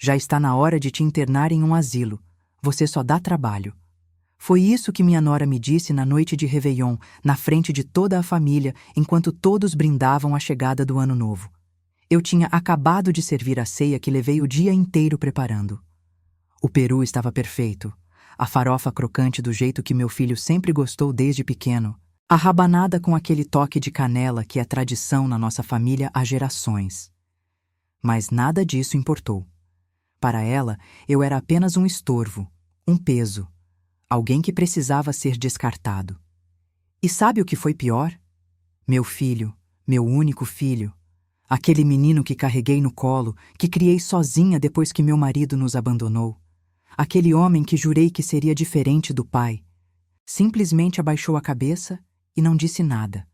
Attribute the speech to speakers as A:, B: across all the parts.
A: Já está na hora de te internar em um asilo. Você só dá trabalho. Foi isso que minha nora me disse na noite de Réveillon, na frente de toda a família, enquanto todos brindavam a chegada do Ano Novo. Eu tinha acabado de servir a ceia que levei o dia inteiro preparando. O peru estava perfeito, a farofa crocante do jeito que meu filho sempre gostou desde pequeno, a rabanada com aquele toque de canela que é tradição na nossa família há gerações. Mas nada disso importou. Para ela, eu era apenas um estorvo, um peso, alguém que precisava ser descartado. E sabe o que foi pior? Meu filho, meu único filho, aquele menino que carreguei no colo, que criei sozinha depois que meu marido nos abandonou, aquele homem que jurei que seria diferente do pai, simplesmente abaixou a cabeça e não disse nada.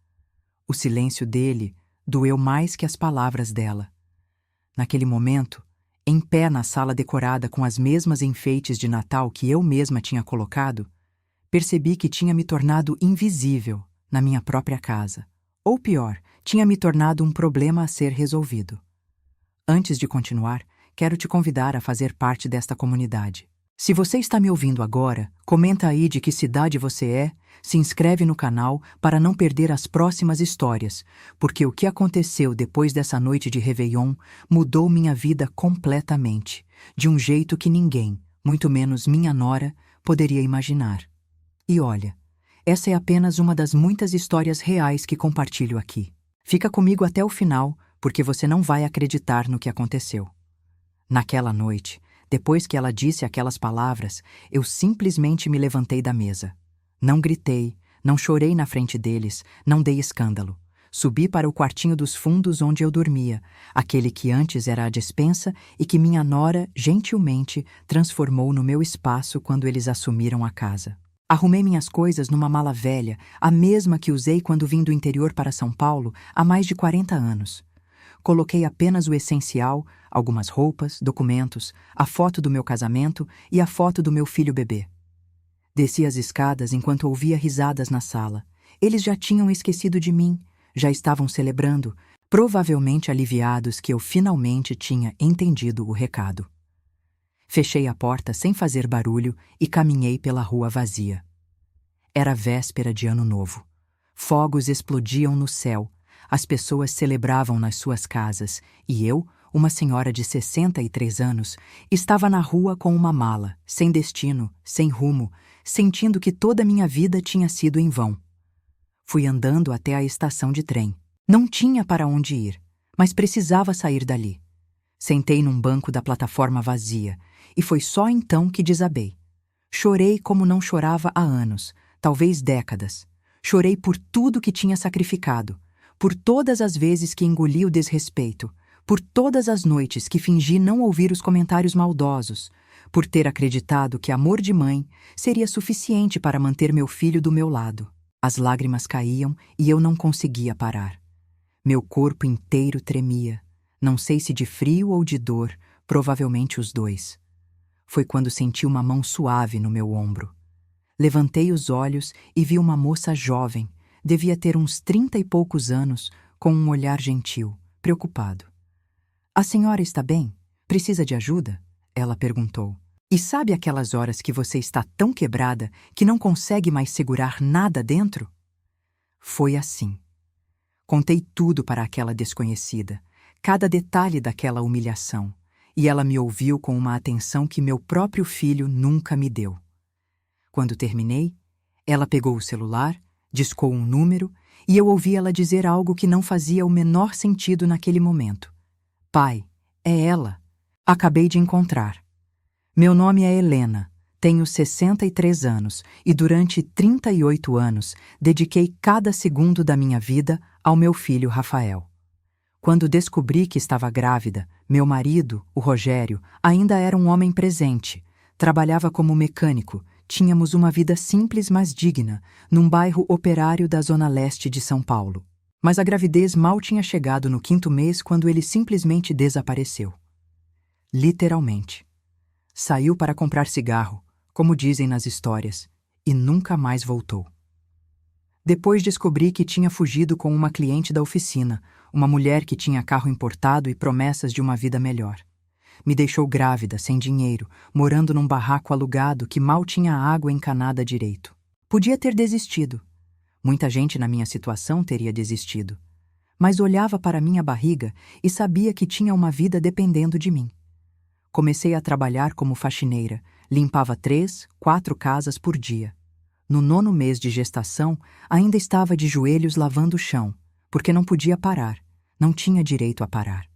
A: O silêncio dele doeu mais que as palavras dela. Naquele momento, em pé na sala decorada com as mesmas enfeites de Natal que eu mesma tinha colocado, percebi que tinha me tornado invisível na minha própria casa. Ou pior, tinha me tornado um problema a ser resolvido. Antes de continuar, quero te convidar a fazer parte desta comunidade. Se você está me ouvindo agora, comenta aí de que cidade você é, se inscreve no canal para não perder as próximas histórias, porque o que aconteceu depois dessa noite de Réveillon mudou minha vida completamente, de um jeito que ninguém, muito menos minha nora, poderia imaginar. E olha, essa é apenas uma das muitas histórias reais que compartilho aqui. Fica comigo até o final, porque você não vai acreditar no que aconteceu. Naquela noite, depois que ela disse aquelas palavras, eu simplesmente me levantei da mesa. Não gritei, não chorei na frente deles, não dei escândalo. Subi para o quartinho dos fundos onde eu dormia, aquele que antes era a despensa e que minha nora, gentilmente, transformou no meu espaço quando eles assumiram a casa. Arrumei minhas coisas numa mala velha, a mesma que usei quando vim do interior para São Paulo há mais de 40 anos. Coloquei apenas o essencial, algumas roupas, documentos, a foto do meu casamento e a foto do meu filho bebê. Desci as escadas enquanto ouvia risadas na sala. Eles já tinham esquecido de mim, já estavam celebrando, provavelmente aliviados que eu finalmente tinha entendido o recado. Fechei a porta sem fazer barulho e caminhei pela rua vazia. Era véspera de Ano Novo. Fogos explodiam no céu, as pessoas celebravam nas suas casas e eu, uma senhora de 63 anos, estava na rua com uma mala, sem destino, sem rumo, sentindo que toda minha vida tinha sido em vão. Fui andando até a estação de trem. Não tinha para onde ir, mas precisava sair dali. Sentei num banco da plataforma vazia e foi só então que desabei. Chorei como não chorava há anos, talvez décadas. Chorei por tudo que tinha sacrificado, por todas as vezes que engoli o desrespeito, por todas as noites que fingi não ouvir os comentários maldosos, por ter acreditado que amor de mãe seria suficiente para manter meu filho do meu lado. As lágrimas caíam e eu não conseguia parar. Meu corpo inteiro tremia, não sei se de frio ou de dor, provavelmente os dois. Foi quando senti uma mão suave no meu ombro. Levantei os olhos e vi uma moça jovem, devia ter uns 30 e poucos anos, com um olhar gentil, preocupado. "A senhora está bem? Precisa de ajuda?" ela perguntou. "E sabe aquelas horas que você está tão quebrada que não consegue mais segurar nada dentro?" Foi assim. Contei tudo para aquela desconhecida, cada detalhe daquela humilhação, e ela me ouviu com uma atenção que meu próprio filho nunca me deu. Quando terminei, ela pegou o celular, discou um número e eu ouvi ela dizer algo que não fazia o menor sentido naquele momento. "Pai, é ela. Acabei de encontrar. Meu nome é Helena, tenho 63 anos e durante 38 anos dediquei cada segundo da minha vida ao meu filho Rafael. Quando descobri que estava grávida, meu marido, o Rogério, ainda era um homem presente, trabalhava como mecânico. Tínhamos uma vida simples mas digna, num bairro operário da zona leste de São Paulo. Mas a gravidez mal tinha chegado no 5º mês quando ele simplesmente desapareceu. Literalmente. Saiu para comprar cigarro, como dizem nas histórias, e nunca mais voltou. Depois descobri que tinha fugido com uma cliente da oficina, uma mulher que tinha carro importado e promessas de uma vida melhor. me deixou grávida, sem dinheiro, morando num barraco alugado que mal tinha água encanada direito. Podia ter desistido. Muita gente na minha situação teria desistido. Mas olhava para minha barriga e sabia que tinha uma vida dependendo de mim. Comecei a trabalhar como faxineira, limpava 3, 4 casas por dia. No 9º mês de gestação, ainda estava de joelhos lavando o chão, porque não podia parar, não tinha direito a parar.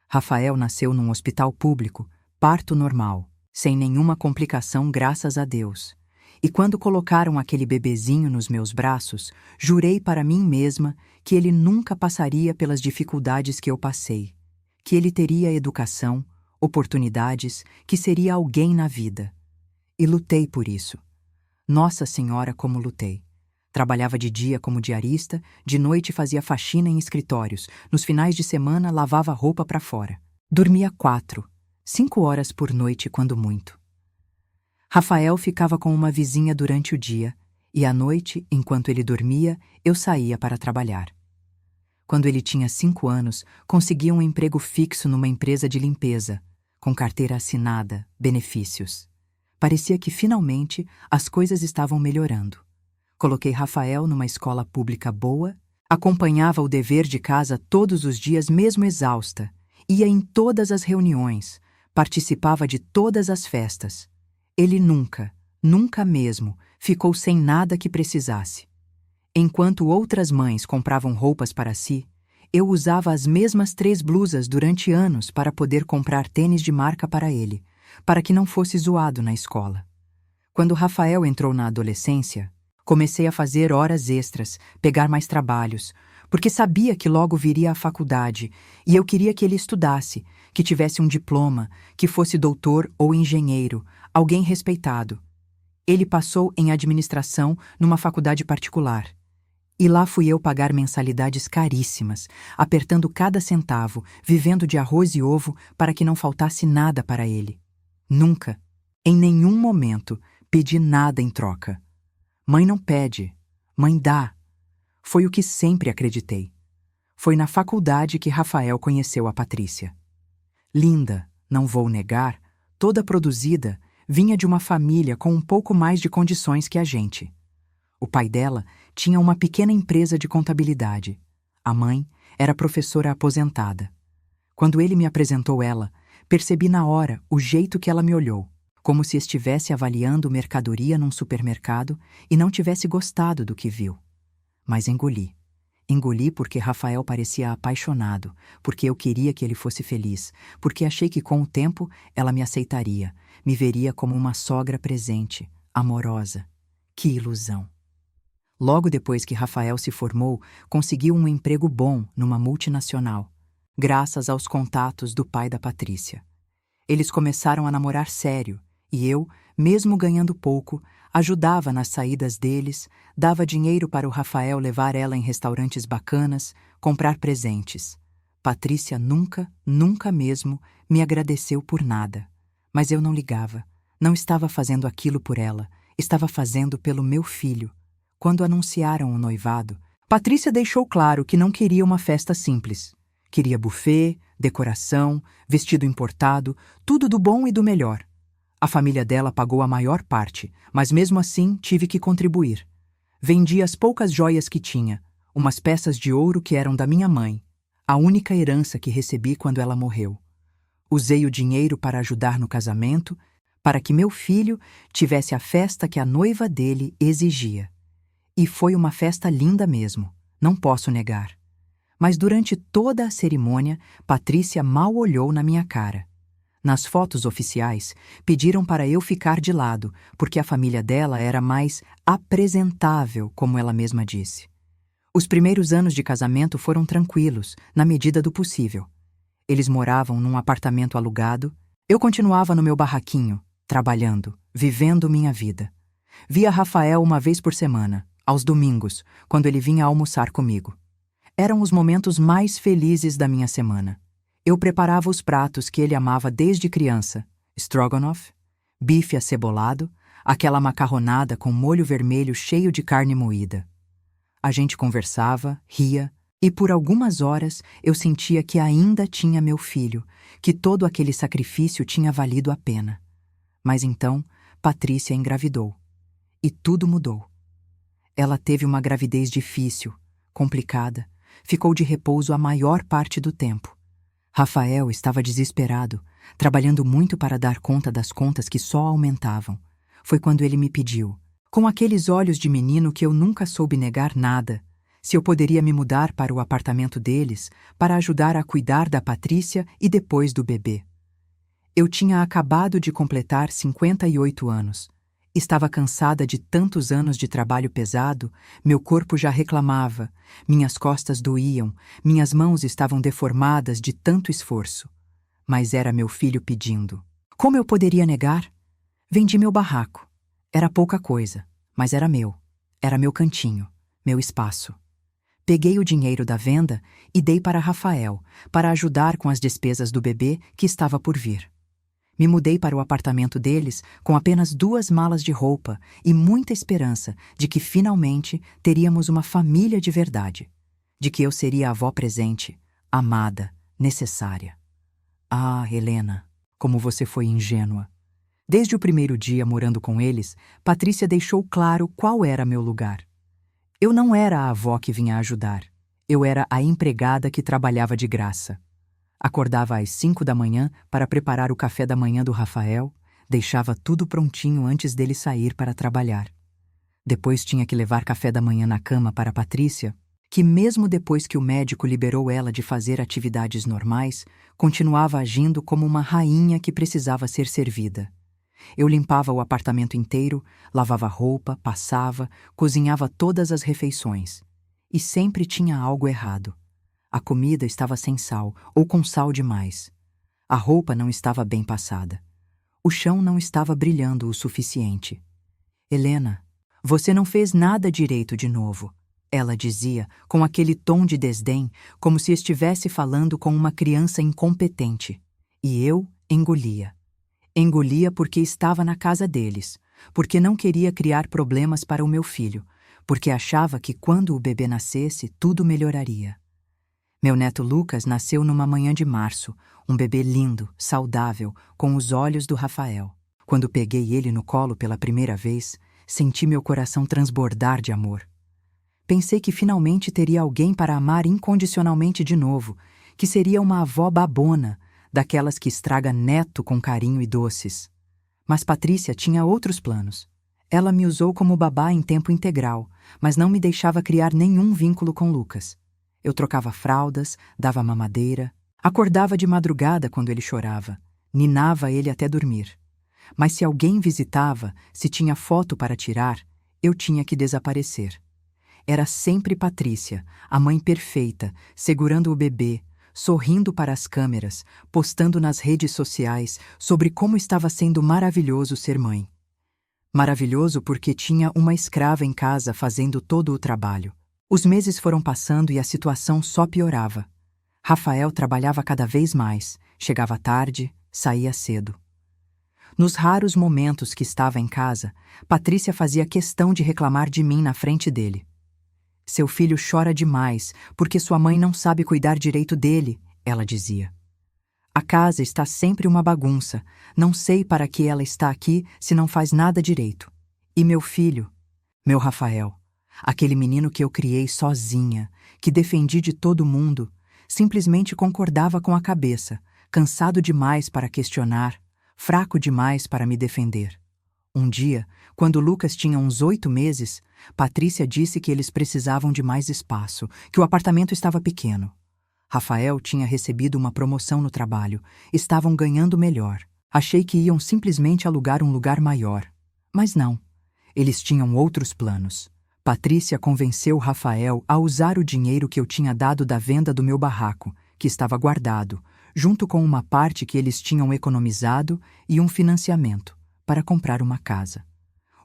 A: Rafael nasceu num hospital público, parto normal, sem nenhuma complicação, graças a Deus. E quando colocaram aquele bebezinho nos meus braços, jurei para mim mesma que ele nunca passaria pelas dificuldades que eu passei, que ele teria educação, oportunidades, que seria alguém na vida. E lutei por isso. Nossa Senhora, como lutei. Trabalhava de dia como diarista, de noite fazia faxina em escritórios, nos finais de semana lavava roupa para fora. Dormia 4, 5 horas por noite, quando muito. Rafael ficava com uma vizinha durante o dia, e à noite, enquanto ele dormia, eu saía para trabalhar. Quando ele tinha 5 anos, consegui um emprego fixo numa empresa de limpeza, com carteira assinada, benefícios. Parecia que, finalmente, as coisas estavam melhorando. Coloquei Rafael numa escola pública boa, acompanhava o dever de casa todos os dias, mesmo exausta, ia em todas as reuniões, participava de todas as festas. Ele nunca, nunca mesmo, ficou sem nada que precisasse. Enquanto outras mães compravam roupas para si, eu usava as mesmas 3 blusas durante anos para poder comprar tênis de marca para ele, para que não fosse zoado na escola. Quando Rafael entrou na adolescência, comecei a fazer horas extras, pegar mais trabalhos, porque sabia que logo viria a faculdade e eu queria que ele estudasse, que tivesse um diploma, que fosse doutor ou engenheiro, alguém respeitado. Ele passou em administração numa faculdade particular. E lá fui eu pagar mensalidades caríssimas, apertando cada centavo, vivendo de arroz e ovo para que não faltasse nada para ele. Nunca, em nenhum momento, pedi nada em troca. Mãe não pede, mãe dá. Foi o que sempre acreditei. Foi na faculdade que Rafael conheceu a Patrícia. Linda, não vou negar, toda produzida, vinha de uma família com um pouco mais de condições que a gente. O pai dela tinha uma pequena empresa de contabilidade. A mãe era professora aposentada. Quando ele me apresentou ela, percebi na hora o jeito que ela me olhou, como se estivesse avaliando mercadoria num supermercado e não tivesse gostado do que viu. Mas engoli. Engoli porque Rafael parecia apaixonado, porque eu queria que ele fosse feliz, porque achei que com o tempo ela me aceitaria, me veria como uma sogra presente, amorosa. Que ilusão! Logo depois que Rafael se formou, conseguiu um emprego bom numa multinacional, graças aos contatos do pai da Patrícia. Eles começaram a namorar sério, e eu, mesmo ganhando pouco, ajudava nas saídas deles, dava dinheiro para o Rafael levar ela em restaurantes bacanas, comprar presentes. Patrícia nunca, nunca mesmo me agradeceu por nada. Mas eu não ligava. Não estava fazendo aquilo por ela, estava fazendo pelo meu filho. Quando anunciaram o noivado, Patrícia deixou claro que não queria uma festa simples. Queria buffet, decoração, vestido importado, tudo do bom e do melhor. A família dela pagou a maior parte, mas mesmo assim tive que contribuir. Vendi as poucas joias que tinha, umas peças de ouro que eram da minha mãe, a única herança que recebi quando ela morreu. Usei o dinheiro para ajudar no casamento, para que meu filho tivesse a festa que a noiva dele exigia. E foi uma festa linda mesmo, não posso negar. Mas durante toda a cerimônia, Patrícia mal olhou na minha cara. Nas fotos oficiais, pediram para eu ficar de lado, porque a família dela era mais apresentável, como ela mesma disse. Os primeiros anos de casamento foram tranquilos, na medida do possível. Eles moravam num apartamento alugado, eu continuava no meu barraquinho, trabalhando, vivendo minha vida. Via Rafael uma vez por semana, aos domingos, quando ele vinha almoçar comigo. Eram os momentos mais felizes da minha semana. Eu preparava os pratos que ele amava desde criança: stroganoff, bife acebolado, aquela macarronada com molho vermelho cheio de carne moída. A gente conversava, ria, E por algumas horas eu sentia que ainda tinha meu filho, que todo aquele sacrifício tinha valido a pena. Mas então, Patrícia engravidou. E tudo mudou. Ela teve uma gravidez difícil, complicada, ficou de repouso a maior parte do tempo. Rafael estava desesperado, trabalhando muito para dar conta das contas que só aumentavam. Foi quando ele me pediu, com aqueles olhos de menino que eu nunca soube negar nada, se eu poderia me mudar para o apartamento deles para ajudar a cuidar da Patrícia e depois do bebê. Eu tinha acabado de completar 58 anos. Estava cansada de tantos anos de trabalho pesado, meu corpo já reclamava, minhas costas doíam, minhas mãos estavam deformadas de tanto esforço. Mas era meu filho pedindo. Como eu poderia negar? Vendi meu barraco. Era pouca coisa, mas era meu. Era meu cantinho, meu espaço. Peguei o dinheiro da venda e dei para Rafael, para ajudar com as despesas do bebê que estava por vir. Me mudei para o apartamento deles com apenas 2 malas de roupa e muita esperança de que finalmente teríamos uma família de verdade, de que eu seria a avó presente, amada, necessária. Ah, Helena, como você foi ingênua. Desde o primeiro dia morando com eles, Patrícia deixou claro qual era meu lugar. Eu não era a avó que vinha ajudar. Eu era a empregada que trabalhava de graça. Acordava às 5 da manhã para preparar o café da manhã do Rafael, deixava tudo prontinho antes dele sair para trabalhar. Depois tinha que levar café da manhã na cama para Patrícia, que mesmo depois que o médico liberou ela de fazer atividades normais, continuava agindo como uma rainha que precisava ser servida. Eu limpava o apartamento inteiro, lavava roupa, passava, cozinhava todas as refeições. E sempre tinha algo errado. A comida estava sem sal, ou com sal demais. A roupa não estava bem passada. O chão não estava brilhando o suficiente. Helena, você não fez nada direito de novo, ela dizia, com aquele tom de desdém, como se estivesse falando com uma criança incompetente. E eu engolia. Engolia porque estava na casa deles, porque não queria criar problemas para o meu filho, porque achava que quando o bebê nascesse, tudo melhoraria. Meu neto Lucas nasceu numa manhã de março, um bebê lindo, saudável, com os olhos do Rafael. Quando peguei ele no colo pela primeira vez, senti meu coração transbordar de amor. Pensei que finalmente teria alguém para amar incondicionalmente de novo, que seria uma avó babona, daquelas que estraga neto com carinho e doces. Mas Patrícia tinha outros planos. Ela me usou como babá em tempo integral, mas não me deixava criar nenhum vínculo com Lucas. Eu trocava fraldas, dava mamadeira, acordava de madrugada quando ele chorava, ninava ele até dormir. Mas se alguém visitava, se tinha foto para tirar, eu tinha que desaparecer. Era sempre Patrícia, a mãe perfeita, segurando o bebê, sorrindo para as câmeras, postando nas redes sociais sobre como estava sendo maravilhoso ser mãe. Maravilhoso porque tinha uma escrava em casa fazendo todo o trabalho. Os meses foram passando e a situação só piorava. Rafael trabalhava cada vez mais, chegava tarde, saía cedo. Nos raros momentos que estava em casa, Patrícia fazia questão de reclamar de mim na frente dele. Seu filho chora demais porque sua mãe não sabe cuidar direito dele, ela dizia. A casa está sempre uma bagunça, não sei para que ela está aqui se não faz nada direito. E meu filho, meu Rafael, aquele menino que eu criei sozinha, que defendi de todo mundo, simplesmente concordava com a cabeça, cansado demais para questionar, fraco demais para me defender. Um dia, quando Lucas tinha uns 8 meses, Patrícia disse que eles precisavam de mais espaço, que o apartamento estava pequeno. Rafael tinha recebido uma promoção no trabalho, estavam ganhando melhor. Achei que iam simplesmente alugar um lugar maior. Mas não, eles tinham outros planos. Patrícia convenceu Rafael a usar o dinheiro que eu tinha dado da venda do meu barraco, que estava guardado, junto com uma parte que eles tinham economizado e um financiamento, para comprar uma casa.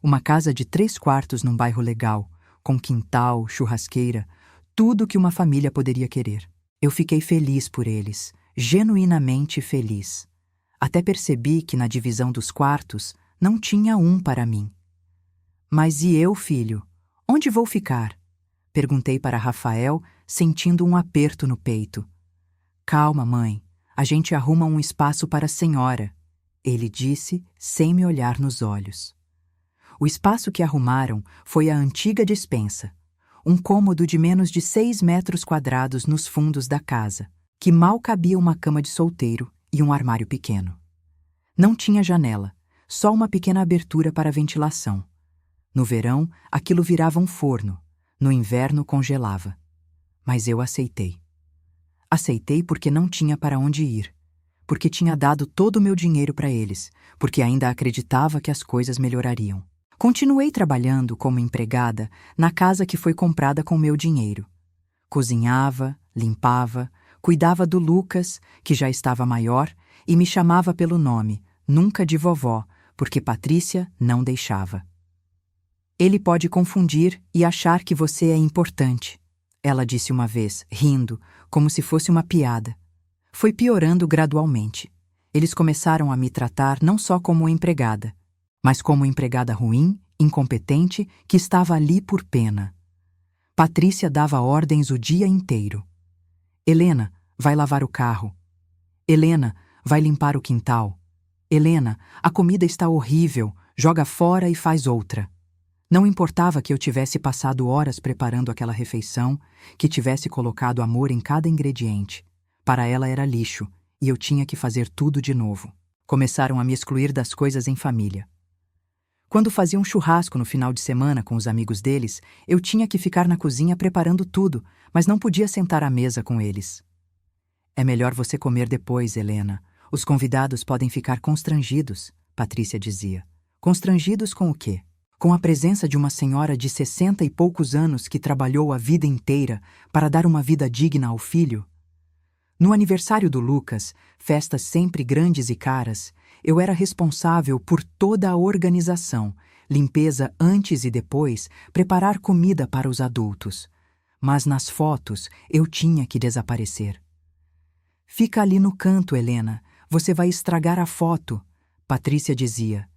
A: Uma casa de 3 quartos num bairro legal, com quintal, churrasqueira, tudo que uma família poderia querer. Eu fiquei feliz por eles, genuinamente feliz. Até percebi que na divisão dos quartos não tinha um para mim. Mas e eu, filho? Onde vou ficar? Perguntei para Rafael, sentindo um aperto no peito. Calma, mãe, a gente arruma um espaço para a senhora, ele disse sem me olhar nos olhos. O espaço que arrumaram foi a antiga despensa, um cômodo de menos de 6 metros quadrados nos fundos da casa, que mal cabia uma cama de solteiro e um armário pequeno. Não tinha janela, só uma pequena abertura para ventilação. No verão, aquilo virava um forno, no inverno congelava. Mas eu aceitei. Aceitei porque não tinha para onde ir, porque tinha dado todo o meu dinheiro para eles, porque ainda acreditava que as coisas melhorariam. Continuei trabalhando como empregada na casa que foi comprada com meu dinheiro. Cozinhava, limpava, cuidava do Lucas, que já estava maior, e me chamava pelo nome, nunca de vovó, porque Patrícia não deixava. Ele pode confundir e achar que você é importante, ela disse uma vez, rindo, como se fosse uma piada. Foi piorando gradualmente. Eles começaram a me tratar não só como empregada, mas como empregada ruim, incompetente, que estava ali por pena. Patrícia dava ordens o dia inteiro. Helena, vai lavar o carro. Helena, vai limpar o quintal. Helena, a comida está horrível, joga fora e faz outra. Não importava que eu tivesse passado horas preparando aquela refeição, que tivesse colocado amor em cada ingrediente. Para ela era lixo, e eu tinha que fazer tudo de novo. Começaram a me excluir das coisas em família. Quando fazia um churrasco no final de semana com os amigos deles, eu tinha que ficar na cozinha preparando tudo, mas não podia sentar à mesa com eles. É melhor você comer depois, Helena. Os convidados podem ficar constrangidos, Patrícia dizia. Constrangidos com o quê? Com a presença de uma senhora de 60 e poucos anos que trabalhou a vida inteira para dar uma vida digna ao filho? No aniversário do Lucas, festas sempre grandes e caras, eu era responsável por toda a organização, limpeza antes e depois, preparar comida para os adultos. Mas nas fotos eu tinha que desaparecer. Fica ali no canto, Helena, você vai estragar a foto, Patrícia dizia,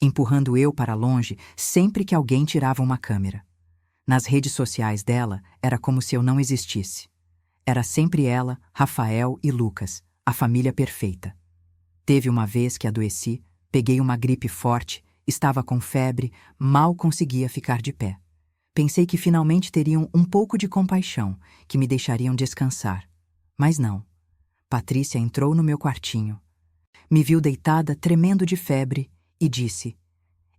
A: empurrando eu para longe sempre que alguém tirava uma câmera. Nas redes sociais dela, era como se eu não existisse. Era sempre ela, Rafael e Lucas, a família perfeita. Teve uma vez que adoeci, peguei uma gripe forte, estava com febre, mal conseguia ficar de pé. Pensei que finalmente teriam um pouco de compaixão, que me deixariam descansar. Mas não. Patrícia entrou no meu quartinho. Me viu deitada, tremendo de febre, e disse: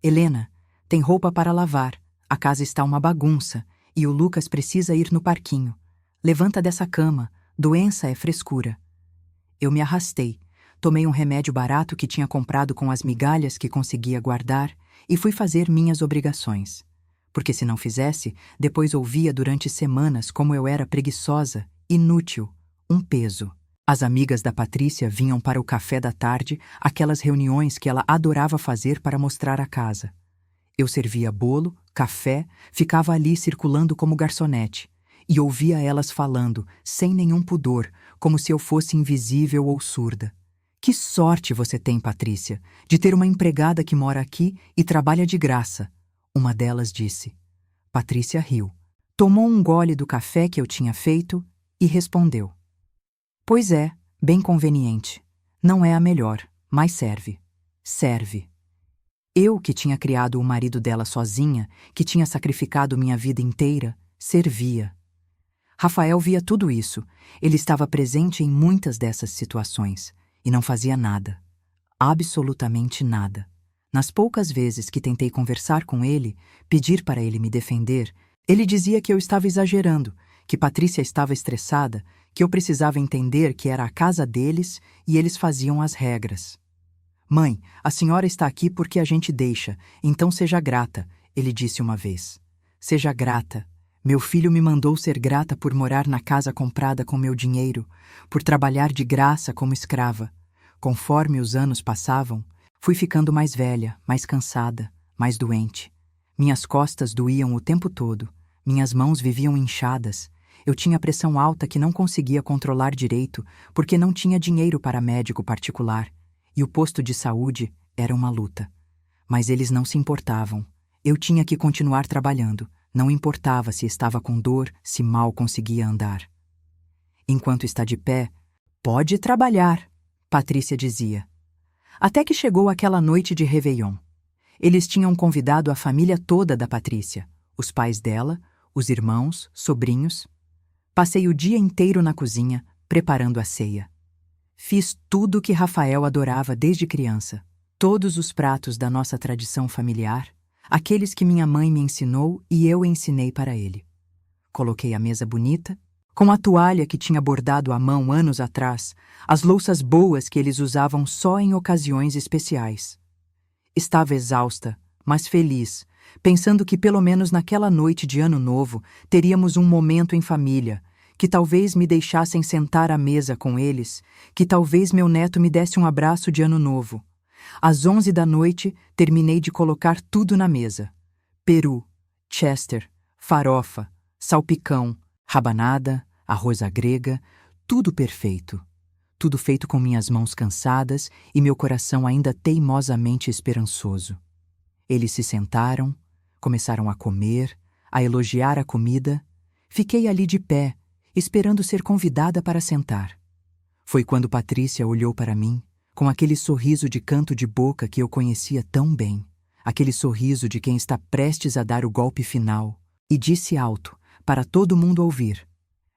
A: Helena, tem roupa para lavar, a casa está uma bagunça, e o Lucas precisa ir no parquinho. Levanta dessa cama, doença é frescura. Eu me arrastei, tomei um remédio barato que tinha comprado com as migalhas que conseguia guardar e fui fazer minhas obrigações. Porque se não fizesse, depois ouvia durante semanas como eu era preguiçosa, inútil, um peso. As amigas da Patrícia vinham para o café da tarde, aquelas reuniões que ela adorava fazer para mostrar a casa. Eu servia bolo, café, ficava ali circulando como garçonete, e ouvia elas falando, sem nenhum pudor, como se eu fosse invisível ou surda. Que sorte você tem, Patrícia, de ter uma empregada que mora aqui e trabalha de graça, uma delas disse. Patrícia riu. Tomou um gole do café que eu tinha feito e respondeu. Pois é, bem conveniente. Não é a melhor, mas serve. Serve. Eu, que tinha criado o marido dela sozinha, que tinha sacrificado minha vida inteira, servia. Rafael via tudo isso. Ele estava presente em muitas dessas situações e não fazia nada. Absolutamente nada. Nas poucas vezes que tentei conversar com ele, pedir para ele me defender, ele dizia que eu estava exagerando, que Patrícia estava estressada, que eu precisava entender que era a casa deles e eles faziam as regras. Mãe, a senhora está aqui porque a gente deixa, então seja grata, ele disse uma vez. Seja grata. Meu filho me mandou ser grata por morar na casa comprada com meu dinheiro, por trabalhar de graça como escrava. Conforme os anos passavam, fui ficando mais velha, mais cansada, mais doente. Minhas costas doíam o tempo todo, minhas mãos viviam inchadas. Eu tinha pressão alta que não conseguia controlar direito porque não tinha dinheiro para médico particular, e o posto de saúde era uma luta. Mas eles não se importavam. Eu tinha que continuar trabalhando, Não importava se estava com dor, se mal conseguia andar. Enquanto está de pé, pode trabalhar, Patrícia dizia. Até que chegou aquela noite de Réveillon. Eles tinham convidado a família toda da Patrícia, os pais dela, os irmãos, sobrinhos. Passei o dia inteiro na cozinha, preparando a ceia. Fiz tudo o que Rafael adorava desde criança. Todos os pratos da nossa tradição familiar, aqueles que minha mãe me ensinou e eu ensinei para ele. Coloquei a mesa bonita, com a toalha que tinha bordado à mão anos atrás, as louças boas que eles usavam só em ocasiões especiais. Estava exausta, mas feliz, pensando que pelo menos naquela noite de Ano Novo teríamos um momento em família, que talvez me deixassem sentar à mesa com eles, que talvez meu neto me desse um abraço de Ano Novo. Às 11 da noite, terminei de colocar tudo na mesa. Peru, chester, farofa, salpicão, rabanada, arroz à grega, tudo perfeito. Tudo feito com minhas mãos cansadas e meu coração ainda teimosamente esperançoso. Eles se sentaram, começaram a comer, a elogiar a comida. Fiquei ali de pé, esperando ser convidada para sentar. Foi quando Patrícia olhou para mim, com aquele sorriso de canto de boca que eu conhecia tão bem, aquele sorriso de quem está prestes a dar o golpe final, e disse alto, para todo mundo ouvir: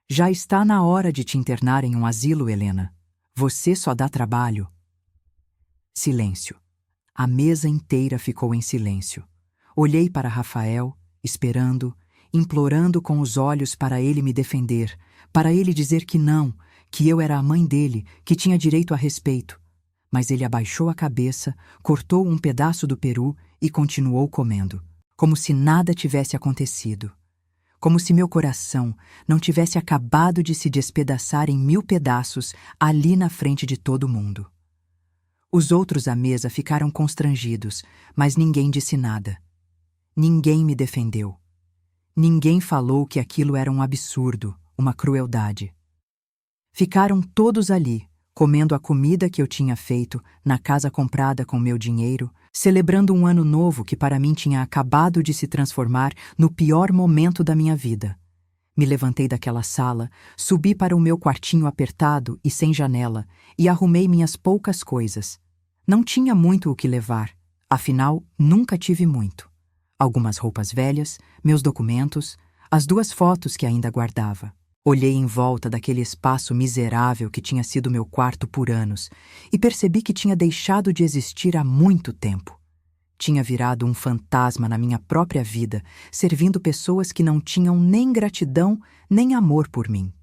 A: "Já está na hora de te internar em um asilo, Helena. Você só dá trabalho." Silêncio. A mesa inteira ficou em silêncio. Olhei para Rafael, esperando, implorando com os olhos para ele me defender, para ele dizer que não, que eu era a mãe dele, que tinha direito a respeito. Mas ele abaixou a cabeça, cortou um pedaço do peru e continuou comendo, como se nada tivesse acontecido. Como se meu coração não tivesse acabado de se despedaçar em 1000 pedaços ali na frente de todo mundo. Os outros à mesa ficaram constrangidos, mas ninguém disse nada. Ninguém me defendeu. Ninguém falou que aquilo era um absurdo, uma crueldade. Ficaram todos ali, comendo a comida que eu tinha feito na casa comprada com meu dinheiro, celebrando um ano novo que para mim tinha acabado de se transformar no pior momento da minha vida. Me levantei daquela sala, subi para o meu quartinho apertado e sem janela e arrumei minhas poucas coisas. Não tinha muito o que levar, afinal, nunca tive muito. Algumas roupas velhas, meus documentos, as 2 fotos que ainda guardava. Olhei em volta daquele espaço miserável que tinha sido meu quarto por anos e percebi que tinha deixado de existir há muito tempo. Tinha virado um fantasma na minha própria vida, servindo pessoas que não tinham nem gratidão nem amor por mim.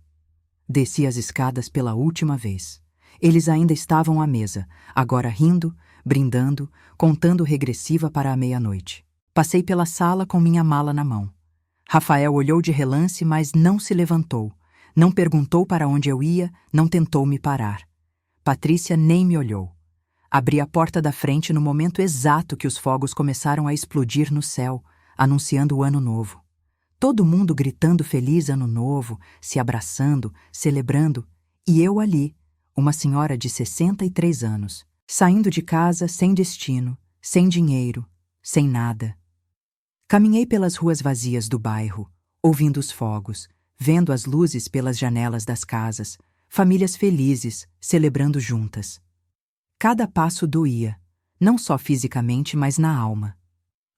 A: Desci as escadas pela última vez. Eles ainda estavam à mesa, agora rindo, brindando, contando regressiva para a meia-noite. Passei pela sala com minha mala na mão. Rafael olhou de relance, mas não se levantou. Não perguntou para onde eu ia, não tentou me parar. Patrícia nem me olhou. Abri a porta da frente no momento exato que os fogos começaram a explodir no céu, anunciando o Ano Novo. Todo mundo gritando Feliz Ano Novo, se abraçando, celebrando, e eu ali, uma senhora de 63 anos, saindo de casa sem destino, sem dinheiro, sem nada. Caminhei pelas ruas vazias do bairro, ouvindo os fogos, vendo as luzes pelas janelas das casas, famílias felizes, celebrando juntas. Cada passo doía, não só fisicamente, mas na alma.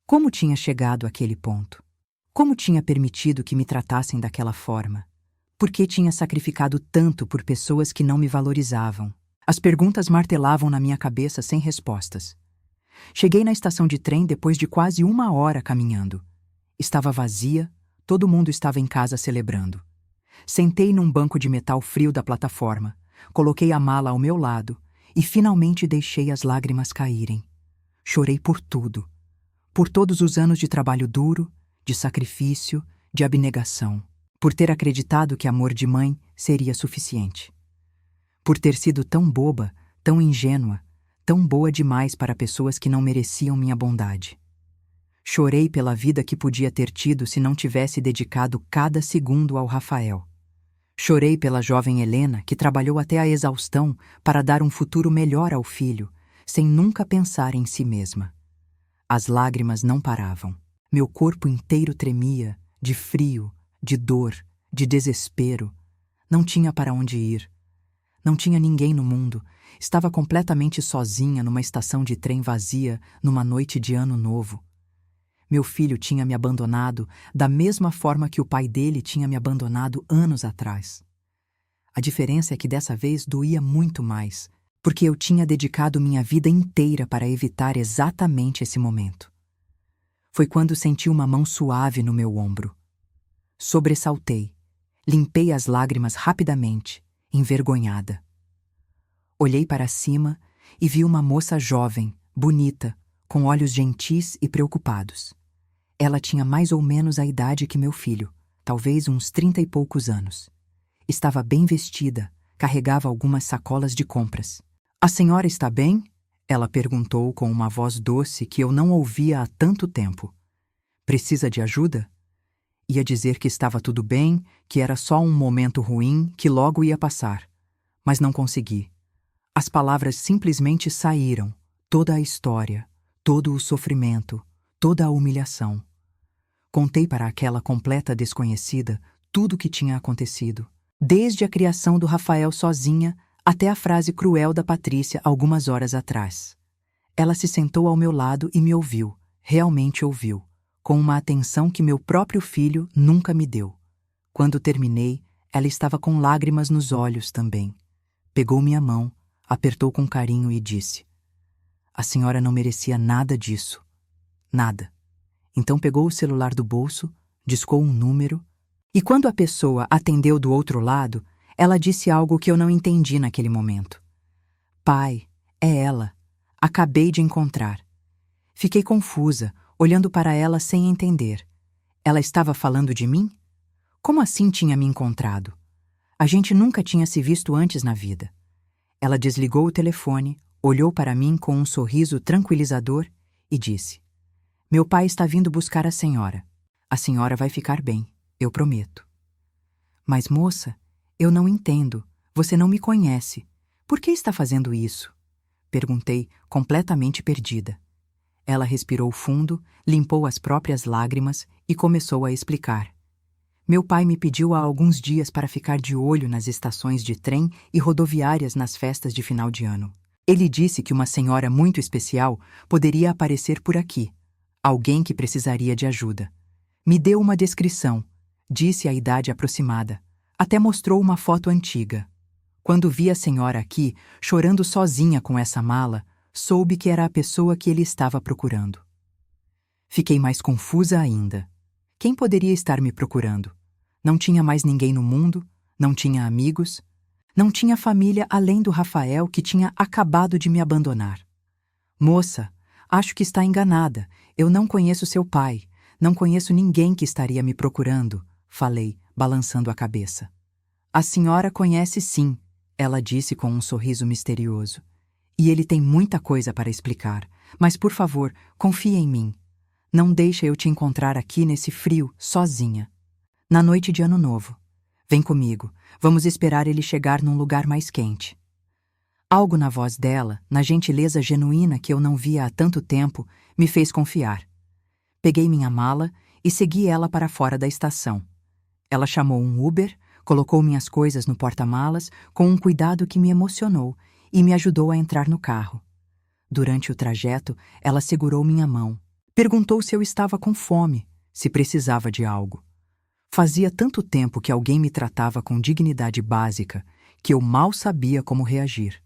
A: Como tinha chegado àquele ponto? Como tinha permitido que me tratassem daquela forma? Por que tinha sacrificado tanto por pessoas que não me valorizavam? As perguntas martelavam na minha cabeça sem respostas. Cheguei na estação de trem depois de quase 1 hora caminhando. Estava vazia, todo mundo estava em casa celebrando. Sentei num banco de metal frio da plataforma, coloquei a mala ao meu lado e finalmente deixei as lágrimas caírem. Chorei por tudo. Por todos os anos de trabalho duro, de sacrifício, de abnegação. Por ter acreditado que amor de mãe seria suficiente. Por ter sido tão boba, tão ingênua, tão boa demais para pessoas que não mereciam minha bondade. Chorei pela vida que podia ter tido se não tivesse dedicado cada segundo ao Rafael. Chorei pela jovem Helena, que trabalhou até a exaustão para dar um futuro melhor ao filho, sem nunca pensar em si mesma. As lágrimas não paravam. Meu corpo inteiro tremia, de frio, de dor, de desespero. Não tinha para onde ir. Não tinha ninguém no mundo. Estava completamente sozinha numa estação de trem vazia, numa noite de ano novo. Meu filho tinha me abandonado da mesma forma que o pai dele tinha me abandonado anos atrás. A diferença é que dessa vez doía muito mais, porque eu tinha dedicado minha vida inteira para evitar exatamente esse momento. Foi quando senti uma mão suave no meu ombro. Sobressaltei, limpei as lágrimas rapidamente, envergonhada. Olhei para cima e vi uma moça jovem, bonita, com olhos gentis e preocupados. Ela tinha mais ou menos a idade que meu filho, talvez uns 30 e poucos anos. Estava bem vestida, carregava algumas sacolas de compras. "A senhora está bem?" Ela perguntou com uma voz doce que eu não ouvia há tanto tempo. "Precisa de ajuda?" Ia dizer que estava tudo bem, que era só um momento ruim, que logo ia passar. Mas não consegui. As palavras simplesmente saíram, toda a história, todo o sofrimento, toda a humilhação. Contei para aquela completa desconhecida tudo o que tinha acontecido, desde a criação do Rafael sozinha até a frase cruel da Patrícia algumas horas atrás. Ela se sentou ao meu lado e me ouviu, realmente ouviu, com uma atenção que meu próprio filho nunca me deu. Quando terminei, ela estava com lágrimas nos olhos também. Pegou minha mão, apertou com carinho e disse: "A senhora não merecia nada disso. Nada." Então pegou o celular do bolso, discou um número, e quando a pessoa atendeu do outro lado, ela disse algo que eu não entendi naquele momento. "Pai, é ela. Acabei de encontrar." Fiquei confusa, olhando para ela sem entender. Ela estava falando de mim? Como assim tinha me encontrado? A gente nunca tinha se visto antes na vida. Ela desligou o telefone, olhou para mim com um sorriso tranquilizador e disse: "Meu pai está vindo buscar a senhora. A senhora vai ficar bem, eu prometo." "Mas, moça, eu não entendo. Você não me conhece. Por que está fazendo isso?" Perguntei, completamente perdida. Ela respirou fundo, limpou as próprias lágrimas e começou a explicar. "Meu pai me pediu há alguns dias para ficar de olho nas estações de trem e rodoviárias nas festas de final de ano. Ele disse que uma senhora muito especial poderia aparecer por aqui, alguém que precisaria de ajuda. Me deu uma descrição, disse a idade aproximada, até mostrou uma foto antiga. Quando vi a senhora aqui, chorando sozinha com essa mala, soube que era a pessoa que ele estava procurando." Fiquei mais confusa ainda. Quem poderia estar me procurando? Não tinha mais ninguém no mundo, não tinha amigos, não tinha família além do Rafael que tinha acabado de me abandonar. "Moça, acho que está enganada. Eu não conheço seu pai. Não conheço ninguém que estaria me procurando", falei, balançando a cabeça. "A senhora conhece sim", ela disse com um sorriso misterioso. "E ele tem muita coisa para explicar. Mas, por favor, confie em mim. Não deixe eu te encontrar aqui nesse frio, sozinha. Na noite de Ano Novo. Vem comigo. Vamos esperar ele chegar num lugar mais quente." Algo na voz dela, na gentileza genuína que eu não via há tanto tempo, me fez confiar. Peguei minha mala e segui ela para fora da estação. Ela chamou um Uber, colocou minhas coisas no porta-malas com um cuidado que me emocionou e me ajudou a entrar no carro. Durante o trajeto, ela segurou minha mão. Perguntou se eu estava com fome, se precisava de algo. Fazia tanto tempo que alguém me tratava com dignidade básica que eu mal sabia como reagir.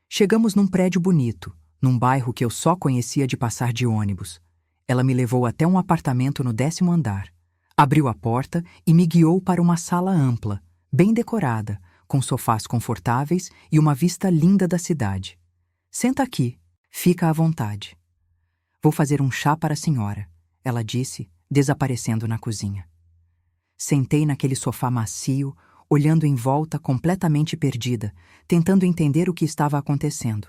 A: Chegamos num prédio bonito, num bairro que eu só conhecia de passar de ônibus. Ela me levou até um apartamento no 10º andar. Abriu a porta e me guiou para uma sala ampla, bem decorada, com sofás confortáveis e uma vista linda da cidade. "Senta aqui, fica à vontade." "Vou fazer um chá para a senhora", ela disse, desaparecendo na cozinha. Sentei naquele sofá macio, olhando em volta completamente perdida, tentando entender o que estava acontecendo.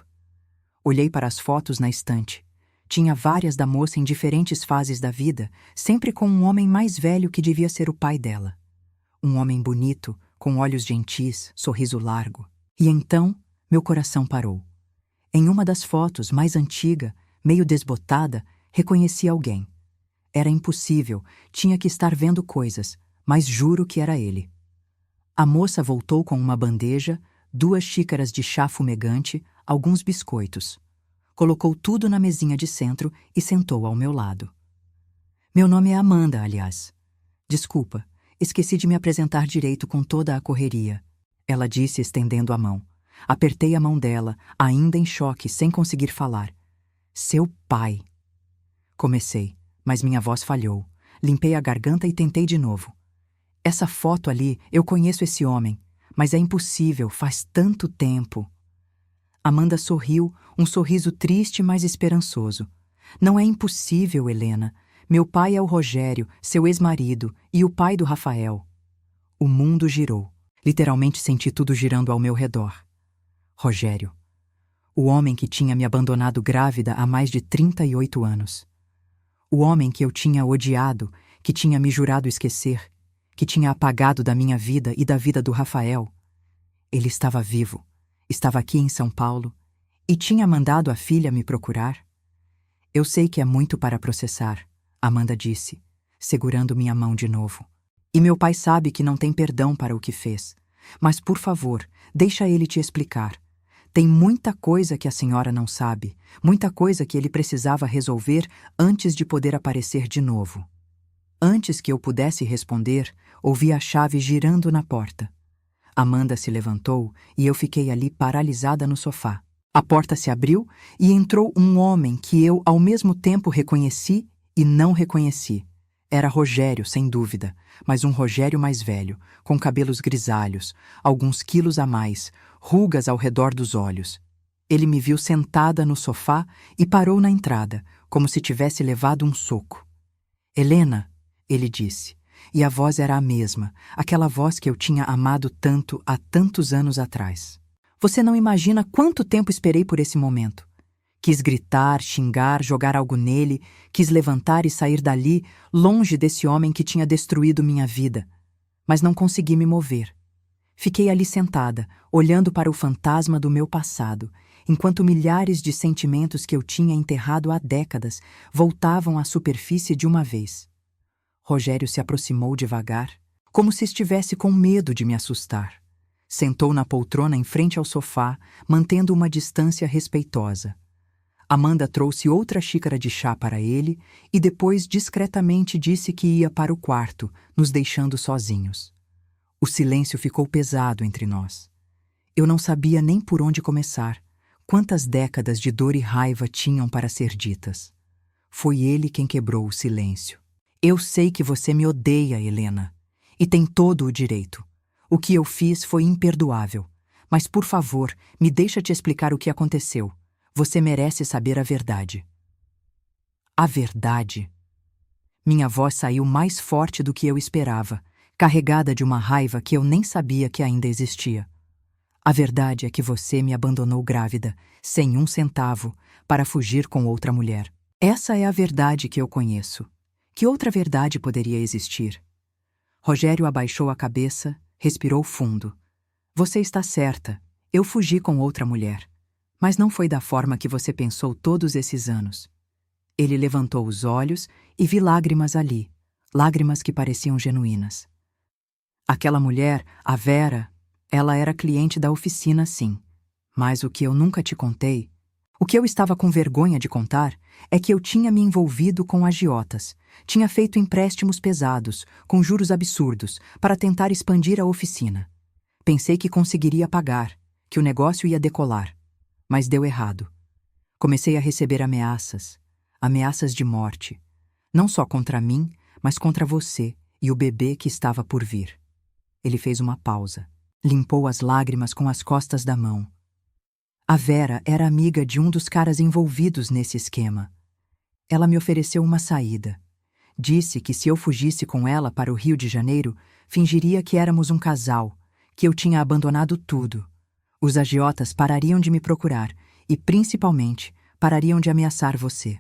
A: Olhei para as fotos na estante. Tinha várias da moça em diferentes fases da vida, sempre com um homem mais velho que devia ser o pai dela. Um homem bonito, com olhos gentis, sorriso largo. E então, meu coração parou. Em uma das fotos, mais antiga, meio desbotada, reconheci alguém. Era impossível, tinha que estar vendo coisas, mas juro que era ele. A moça voltou com uma bandeja, 2 xícaras de chá fumegante, alguns biscoitos. Colocou tudo na mesinha de centro e sentou ao meu lado. Meu nome é Amanda, aliás. Desculpa, esqueci de me apresentar direito com toda a correria. Ela disse, estendendo a mão. Apertei a mão dela, ainda em choque, sem conseguir falar. Seu pai. Comecei, mas minha voz falhou. Limpei a garganta e tentei de novo. Essa foto ali, eu conheço esse homem, mas é impossível, faz tanto tempo. Amanda sorriu, um sorriso triste, mas esperançoso. Não é impossível, Helena. Meu pai é o Rogério, seu ex-marido, e o pai do Rafael. O mundo girou. Literalmente senti tudo girando ao meu redor. Rogério. O homem que tinha me abandonado grávida há mais de 38 anos. O homem que eu tinha odiado, que tinha me jurado esquecer, que tinha apagado da minha vida e da vida do Rafael. Ele estava vivo, estava aqui em São Paulo e tinha mandado a filha me procurar. Eu sei que é muito para processar, Amanda disse, segurando minha mão de novo. E meu pai sabe que não tem perdão para o que fez. Mas, por favor, deixa ele te explicar. Tem muita coisa que a senhora não sabe, muita coisa que ele precisava resolver antes de poder aparecer de novo. Antes que eu pudesse responder, ouvi a chave girando na porta. Amanda se levantou e eu fiquei ali paralisada no sofá. A porta se abriu e entrou um homem que eu, ao mesmo tempo, reconheci e não reconheci. Era Rogério, sem dúvida, mas um Rogério mais velho, com cabelos grisalhos, alguns quilos a mais, rugas ao redor dos olhos. Ele me viu sentada no sofá e parou na entrada, como se tivesse levado um soco. Helena, ele disse, e a voz era a mesma, aquela voz que eu tinha amado tanto há tantos anos atrás. Você não imagina quanto tempo esperei por esse momento. Quis gritar, xingar, jogar algo nele, quis levantar e sair dali, longe desse homem que tinha destruído minha vida. Mas não consegui me mover. Fiquei ali sentada, olhando para o fantasma do meu passado, enquanto milhares de sentimentos que eu tinha enterrado há décadas voltavam à superfície de uma vez. Rogério se aproximou devagar, como se estivesse com medo de me assustar. Sentou na poltrona em frente ao sofá, mantendo uma distância respeitosa. Amanda trouxe outra xícara de chá para ele e depois discretamente disse que ia para o quarto, nos deixando sozinhos. O silêncio ficou pesado entre nós. Eu não sabia nem por onde começar. Quantas décadas de dor e raiva tinham para ser ditas. Foi ele quem quebrou o silêncio. Eu sei que você me odeia, Helena, e tem todo o direito. O que eu fiz foi imperdoável. Mas, por favor, me deixa te explicar o que aconteceu. Você merece saber a verdade. A verdade? Minha voz saiu mais forte do que eu esperava, carregada de uma raiva que eu nem sabia que ainda existia. A verdade é que você me abandonou grávida, sem um centavo, para fugir com outra mulher. Essa é a verdade que eu conheço. Que outra verdade poderia existir? Rogério abaixou a cabeça, respirou fundo. Você está certa, eu fugi com outra mulher. Mas não foi da forma que você pensou todos esses anos. Ele levantou os olhos e vi lágrimas ali, lágrimas que pareciam genuínas. Aquela mulher, a Vera, ela era cliente da oficina, sim. Mas o que eu nunca te contei, o que eu estava com vergonha de contar, é que eu tinha me envolvido com agiotas, tinha feito empréstimos pesados, com juros absurdos, para tentar expandir a oficina. Pensei que conseguiria pagar, que o negócio ia decolar. Mas deu errado. Comecei a receber ameaças, ameaças de morte, não só contra mim, mas contra você e o bebê que estava por vir. Ele fez uma pausa, limpou as lágrimas com as costas da mão. A Vera era amiga de um dos caras envolvidos nesse esquema. Ela me ofereceu uma saída. Disse que se eu fugisse com ela para o Rio de Janeiro, fingiria que éramos um casal, que eu tinha abandonado tudo. Os agiotas parariam de me procurar e, principalmente, parariam de ameaçar você.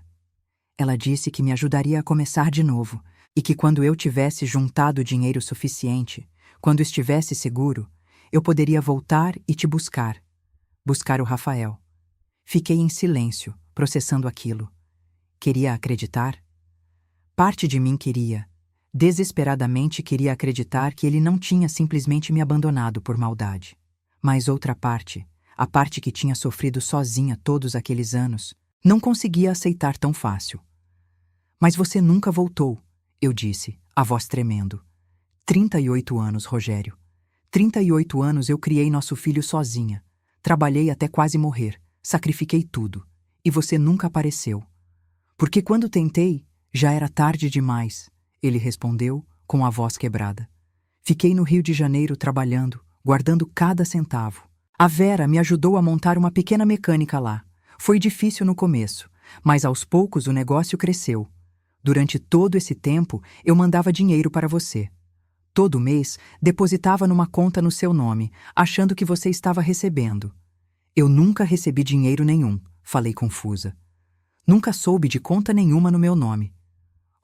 A: Ela disse que me ajudaria a começar de novo e que quando eu tivesse juntado dinheiro suficiente, quando estivesse seguro, eu poderia voltar e te buscar. Buscar o Rafael. Fiquei em silêncio, processando aquilo. Queria acreditar? Parte de mim desesperadamente queria acreditar que ele não tinha simplesmente me abandonado por maldade. Mas outra parte, a parte que tinha sofrido sozinha todos aqueles anos, não conseguia aceitar tão fácil. Mas você nunca voltou, eu disse, a voz tremendo. 38 anos, Rogério. 38 anos eu criei nosso filho sozinha. Trabalhei até quase morrer. Sacrifiquei tudo. E você nunca apareceu. Porque quando tentei, já era tarde demais, ele respondeu com a voz quebrada. Fiquei no Rio de Janeiro trabalhando, guardando cada centavo. A Vera me ajudou a montar uma pequena mecânica lá. Foi difícil no começo, mas aos poucos o negócio cresceu. Durante todo esse tempo, eu mandava dinheiro para você. Todo mês, depositava numa conta no seu nome, achando que você estava recebendo. Eu nunca recebi dinheiro nenhum, falei confusa. Nunca soube de conta nenhuma no meu nome.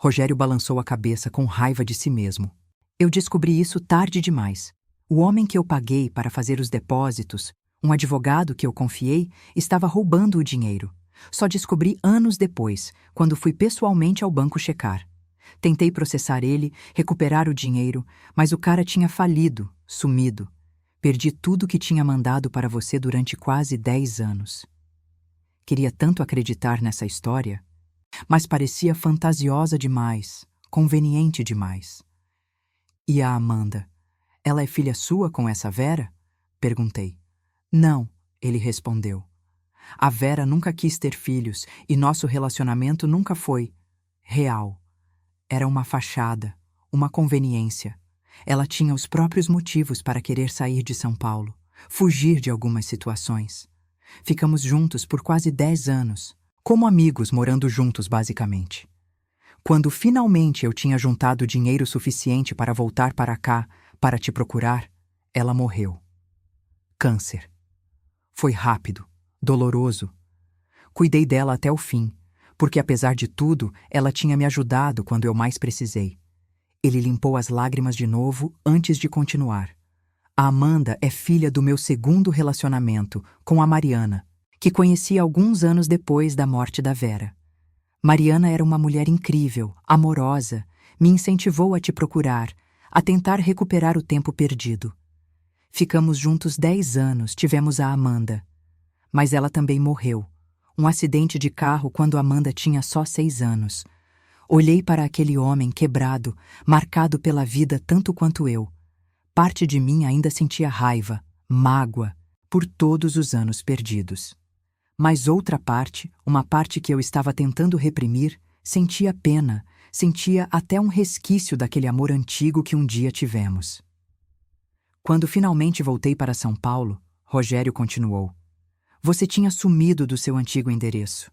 A: Rogério balançou a cabeça com raiva de si mesmo. Eu descobri isso tarde demais. O homem que eu paguei para fazer os depósitos, um advogado que eu confiei, estava roubando o dinheiro. Só descobri anos depois, quando fui pessoalmente ao banco checar. Tentei processar ele, recuperar o dinheiro, mas o cara tinha falido, sumido. Perdi tudo que tinha mandado para você durante quase 10 anos. Queria tanto acreditar nessa história, mas parecia fantasiosa demais, conveniente demais. E a Amanda? Ela é filha sua com essa Vera? Perguntei. Não, ele respondeu. A Vera nunca quis ter filhos e nosso relacionamento nunca foi real. Era uma fachada, uma conveniência. Ela tinha os próprios motivos para querer sair de São Paulo, fugir de algumas situações. Ficamos juntos por quase 10 anos, como amigos morando juntos basicamente. Quando finalmente eu tinha juntado dinheiro suficiente para voltar para cá, para te procurar, ela morreu. Câncer. Foi rápido, doloroso. Cuidei dela até o fim, porque apesar de tudo, ela tinha me ajudado quando eu mais precisei. Ele limpou as lágrimas de novo antes de continuar. A Amanda é filha do meu segundo relacionamento, com a Mariana, que conheci alguns anos depois da morte da Vera. Mariana era uma mulher incrível, amorosa, me incentivou a te procurar, a tentar recuperar o tempo perdido. Ficamos juntos 10 anos, tivemos a Amanda. Mas ela também morreu. Um acidente de carro quando Amanda tinha só 6 anos. Olhei para aquele homem quebrado, marcado pela vida tanto quanto eu. Parte de mim ainda sentia raiva, mágoa, por todos os anos perdidos. Mas outra parte, uma parte que eu estava tentando reprimir, sentia pena, sentia até um resquício daquele amor antigo que um dia tivemos. Quando finalmente voltei para São Paulo, Rogério continuou. Você tinha sumido do seu antigo endereço.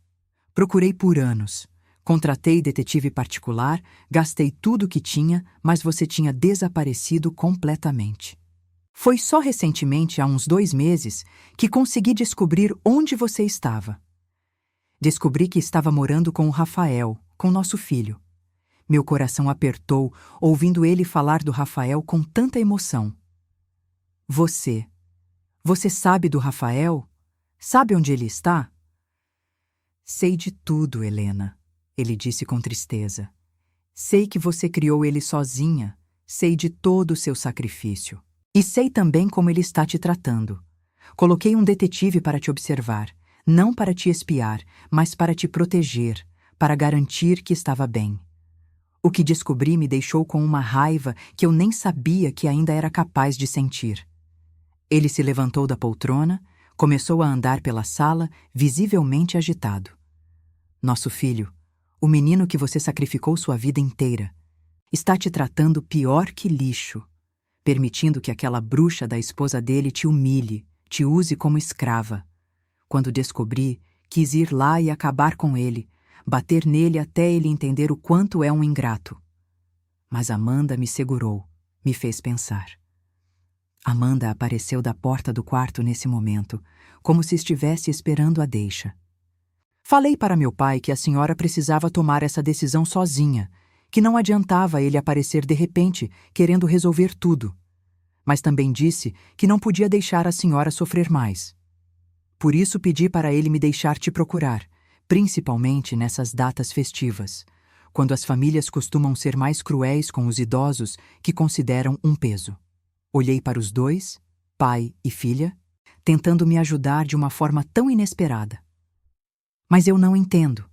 A: Procurei por anos. Contratei detetive particular, gastei tudo o que tinha, mas você tinha desaparecido completamente. Foi só recentemente, há uns 2 meses, que consegui descobrir onde você estava. Descobri que estava morando com o Rafael, com nosso filho. Meu coração apertou, ouvindo ele falar do Rafael com tanta emoção. Você sabe do Rafael? Sabe onde ele está? Sei de tudo, Helena, ele disse com tristeza. Sei que você criou ele sozinha, sei de todo o seu sacrifício. E sei também como ele está te tratando. Coloquei um detetive para te observar, não para te espiar, mas para te proteger, para garantir que estava bem. O que descobri me deixou com uma raiva que eu nem sabia que ainda era capaz de sentir. Ele se levantou da poltrona, começou a andar pela sala, visivelmente agitado. Nosso filho, o menino que você sacrificou sua vida inteira, está te tratando pior que lixo, permitindo que aquela bruxa da esposa dele te humilhe, te use como escrava. Quando descobri, quis ir lá e acabar com ele, bater nele até ele entender o quanto é um ingrato. Mas Amanda me segurou, me fez pensar. Amanda apareceu da porta do quarto nesse momento, como se estivesse esperando a deixa. Falei para meu pai que a senhora precisava tomar essa decisão sozinha, que não adiantava ele aparecer de repente, querendo resolver tudo. Mas também disse que não podia deixar a senhora sofrer mais. Por isso pedi para ele me deixar te procurar, principalmente nessas datas festivas, quando as famílias costumam ser mais cruéis com os idosos que consideram um peso. Olhei para os dois, pai e filha, tentando me ajudar de uma forma tão inesperada. Mas eu não entendo.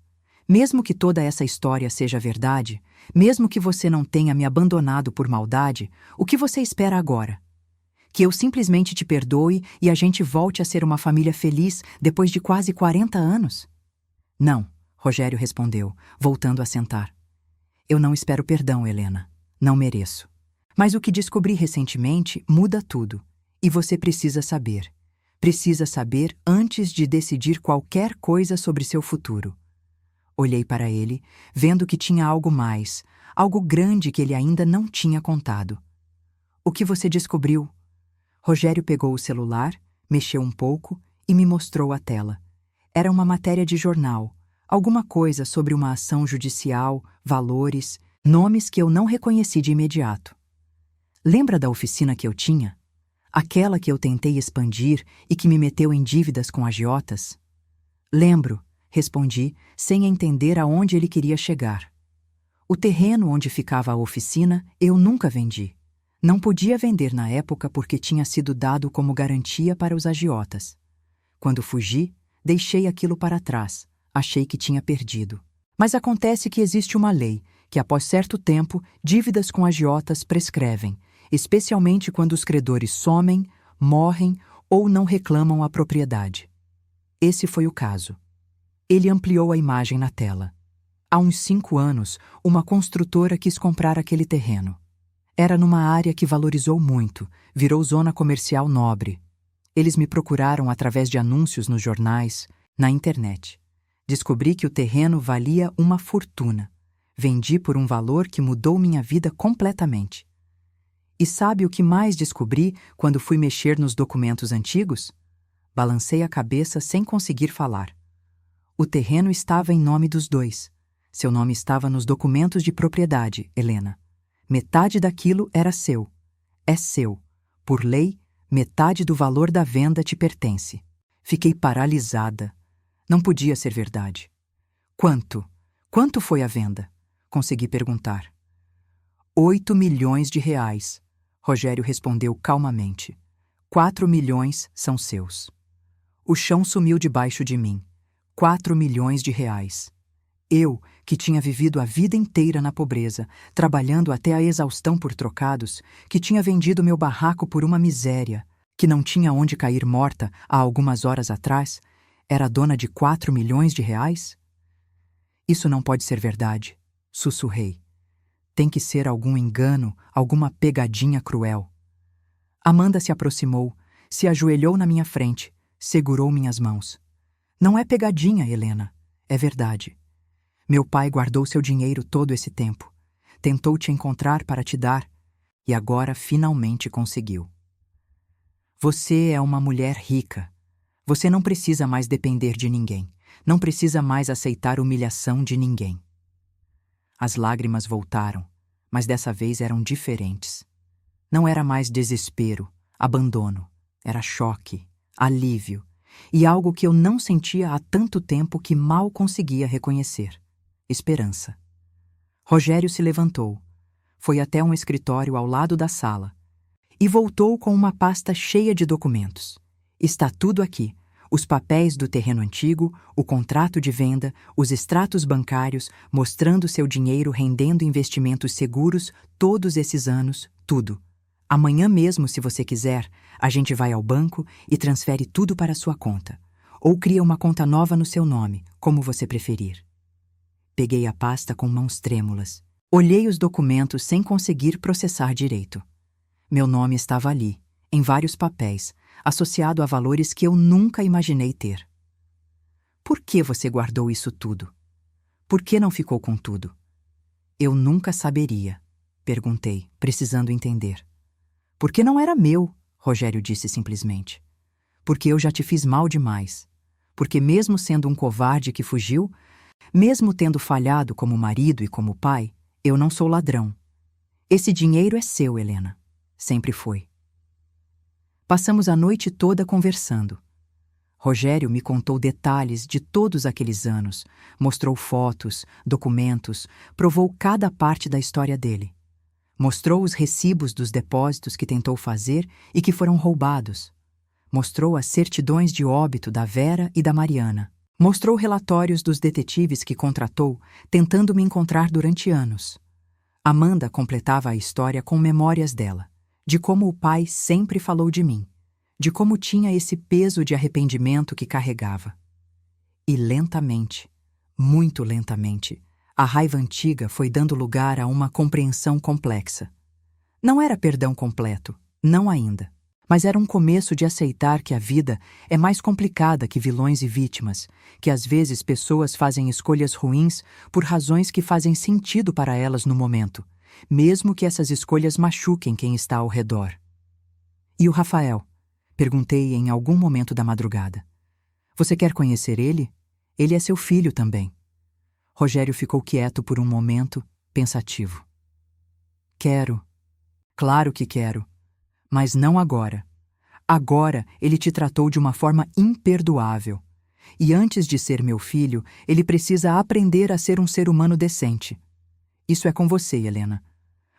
A: Mesmo que toda essa história seja verdade, mesmo que você não tenha me abandonado por maldade, o que você espera agora? Que eu simplesmente te perdoe e a gente volte a ser uma família feliz depois de quase 40 anos? Não, Rogério respondeu, voltando a sentar. Eu não espero perdão, Helena. Não mereço. Mas o que descobri recentemente muda tudo. E você precisa saber. Precisa saber antes de decidir qualquer coisa sobre seu futuro. Olhei para ele, vendo que tinha algo mais, algo grande que ele ainda não tinha contado. O que você descobriu? Rogério pegou o celular, mexeu um pouco e me mostrou a tela. Era uma matéria de jornal, alguma coisa sobre uma ação judicial, valores, nomes que eu não reconheci de imediato. Lembra da oficina que eu tinha? Aquela que eu tentei expandir e que me meteu em dívidas com agiotas? Lembro, respondi, sem entender aonde ele queria chegar. O terreno onde ficava a oficina eu nunca vendi. Não podia vender na época porque tinha sido dado como garantia para os agiotas. Quando fugi, deixei aquilo para trás. Achei que tinha perdido. Mas acontece que existe uma lei que, após certo tempo, dívidas com agiotas prescrevem, especialmente quando os credores somem, morrem ou não reclamam a propriedade. Esse foi o caso. Ele ampliou a imagem na tela. Há uns 5 anos, uma construtora quis comprar aquele terreno. Era numa área que valorizou muito, virou zona comercial nobre. Eles me procuraram através de anúncios nos jornais, na internet. Descobri que o terreno valia uma fortuna. Vendi por um valor que mudou minha vida completamente. E sabe o que mais descobri quando fui mexer nos documentos antigos? Balancei a cabeça sem conseguir falar. O terreno estava em nome dos dois. Seu nome estava nos documentos de propriedade, Helena. Metade daquilo era seu. É seu. Por lei, metade do valor da venda te pertence. Fiquei paralisada. Não podia ser verdade. Quanto? Quanto foi a venda? Consegui perguntar. 8 milhões de reais. Rogério respondeu calmamente. 4 milhões são seus. O chão sumiu debaixo de mim. 4 milhões de reais. Eu, que tinha vivido a vida inteira na pobreza, trabalhando até a exaustão por trocados, que tinha vendido meu barraco por uma miséria, que não tinha onde cair morta há algumas horas atrás, era dona de 4 milhões de reais? Isso não pode ser verdade, sussurrei. Tem que ser algum engano, alguma pegadinha cruel. Amanda se aproximou, se ajoelhou na minha frente, segurou minhas mãos. Não é pegadinha, Helena, é verdade. Meu pai guardou seu dinheiro todo esse tempo. Tentou te encontrar para te dar e agora finalmente conseguiu. Você é uma mulher rica. Você não precisa mais depender de ninguém. Não precisa mais aceitar humilhação de ninguém. As lágrimas voltaram, mas dessa vez eram diferentes. Não era mais desespero, abandono. Era choque, alívio e algo que eu não sentia há tanto tempo que mal conseguia reconhecer. Esperança. Rogério se levantou, foi até um escritório ao lado da sala e voltou com uma pasta cheia de documentos. Está tudo aqui. Os papéis do terreno antigo, o contrato de venda, os extratos bancários, mostrando seu dinheiro rendendo investimentos seguros todos esses anos, tudo. Amanhã mesmo, se você quiser, a gente vai ao banco e transfere tudo para sua conta. Ou cria uma conta nova no seu nome, como você preferir. Peguei a pasta com mãos trêmulas. Olhei os documentos sem conseguir processar direito. Meu nome estava ali, em vários papéis, associado a valores que eu nunca imaginei ter. Por que você guardou isso tudo? Por que não ficou com tudo? Eu nunca saberia, perguntei, precisando entender. Porque não era meu, Rogério disse simplesmente. Porque eu já te fiz mal demais. Porque mesmo sendo um covarde que fugiu, mesmo tendo falhado como marido e como pai, eu não sou ladrão. Esse dinheiro é seu, Helena. Sempre foi. Passamos a noite toda conversando. Rogério me contou detalhes de todos aqueles anos, mostrou fotos, documentos, provou cada parte da história dele. Mostrou os recibos dos depósitos que tentou fazer e que foram roubados. Mostrou as certidões de óbito da Vera e da Mariana. Mostrou relatórios dos detetives que contratou, tentando me encontrar durante anos. Amanda completava a história com memórias dela, de como o pai sempre falou de mim, de como tinha esse peso de arrependimento que carregava. E lentamente, muito lentamente, a raiva antiga foi dando lugar a uma compreensão complexa. Não era perdão completo, não ainda, mas era um começo de aceitar que a vida é mais complicada que vilões e vítimas, que às vezes pessoas fazem escolhas ruins por razões que fazem sentido para elas no momento, mesmo que essas escolhas machuquem quem está ao redor. E o Rafael? Perguntei em algum momento da madrugada. Você quer conhecer ele? Ele é seu filho também. Rogério ficou quieto por um momento, pensativo. Quero. Claro que quero. Mas não agora. Agora ele te tratou de uma forma imperdoável. E antes de ser meu filho, ele precisa aprender a ser um ser humano decente. Isso é com você, Helena.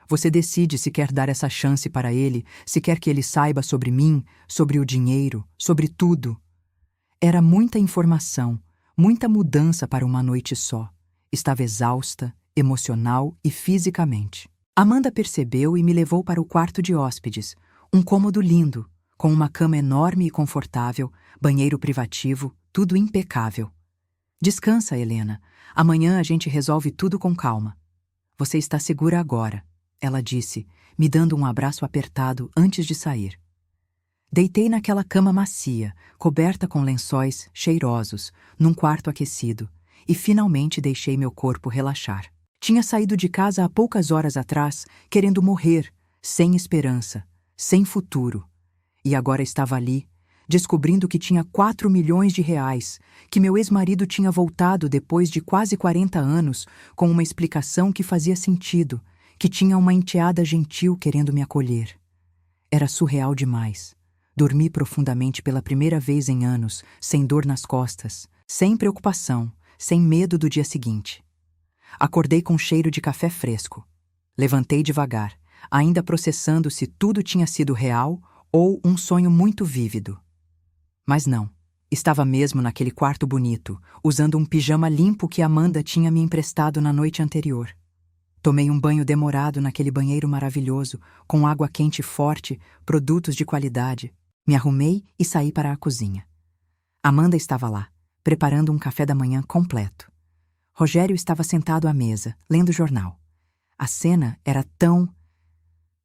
A: Você decide se quer dar essa chance para ele, se quer que ele saiba sobre mim, sobre o dinheiro, sobre tudo. Era muita informação, muita mudança para uma noite só. Estava exausta, emocional e fisicamente. Amanda percebeu e me levou para o quarto de hóspedes, um cômodo lindo, com uma cama enorme e confortável, banheiro privativo, tudo impecável. Descansa, Helena. Amanhã a gente resolve tudo com calma. Você está segura agora, ela disse, me dando um abraço apertado antes de sair. Deitei naquela cama macia, coberta com lençóis cheirosos, num quarto aquecido, e finalmente deixei meu corpo relaxar. Tinha saído de casa há poucas horas atrás, querendo morrer, sem esperança, sem futuro. E agora estava ali, descobrindo que tinha 4 milhões de reais, que meu ex-marido tinha voltado depois de quase 40 anos, com uma explicação que fazia sentido, que tinha uma enteada gentil querendo me acolher. Era surreal demais. Dormi profundamente pela primeira vez em anos, sem dor nas costas, sem preocupação, sem medo do dia seguinte. Acordei com cheiro de café fresco. Levantei devagar, ainda processando se tudo tinha sido real ou um sonho muito vívido. Mas não, estava mesmo naquele quarto bonito, usando um pijama limpo que Amanda tinha me emprestado na noite anterior. Tomei um banho demorado naquele banheiro maravilhoso, com água quente forte, produtos de qualidade. Me arrumei e saí para a cozinha. Amanda estava lá, preparando um café da manhã completo. Rogério estava sentado à mesa, lendo o jornal. A cena era tão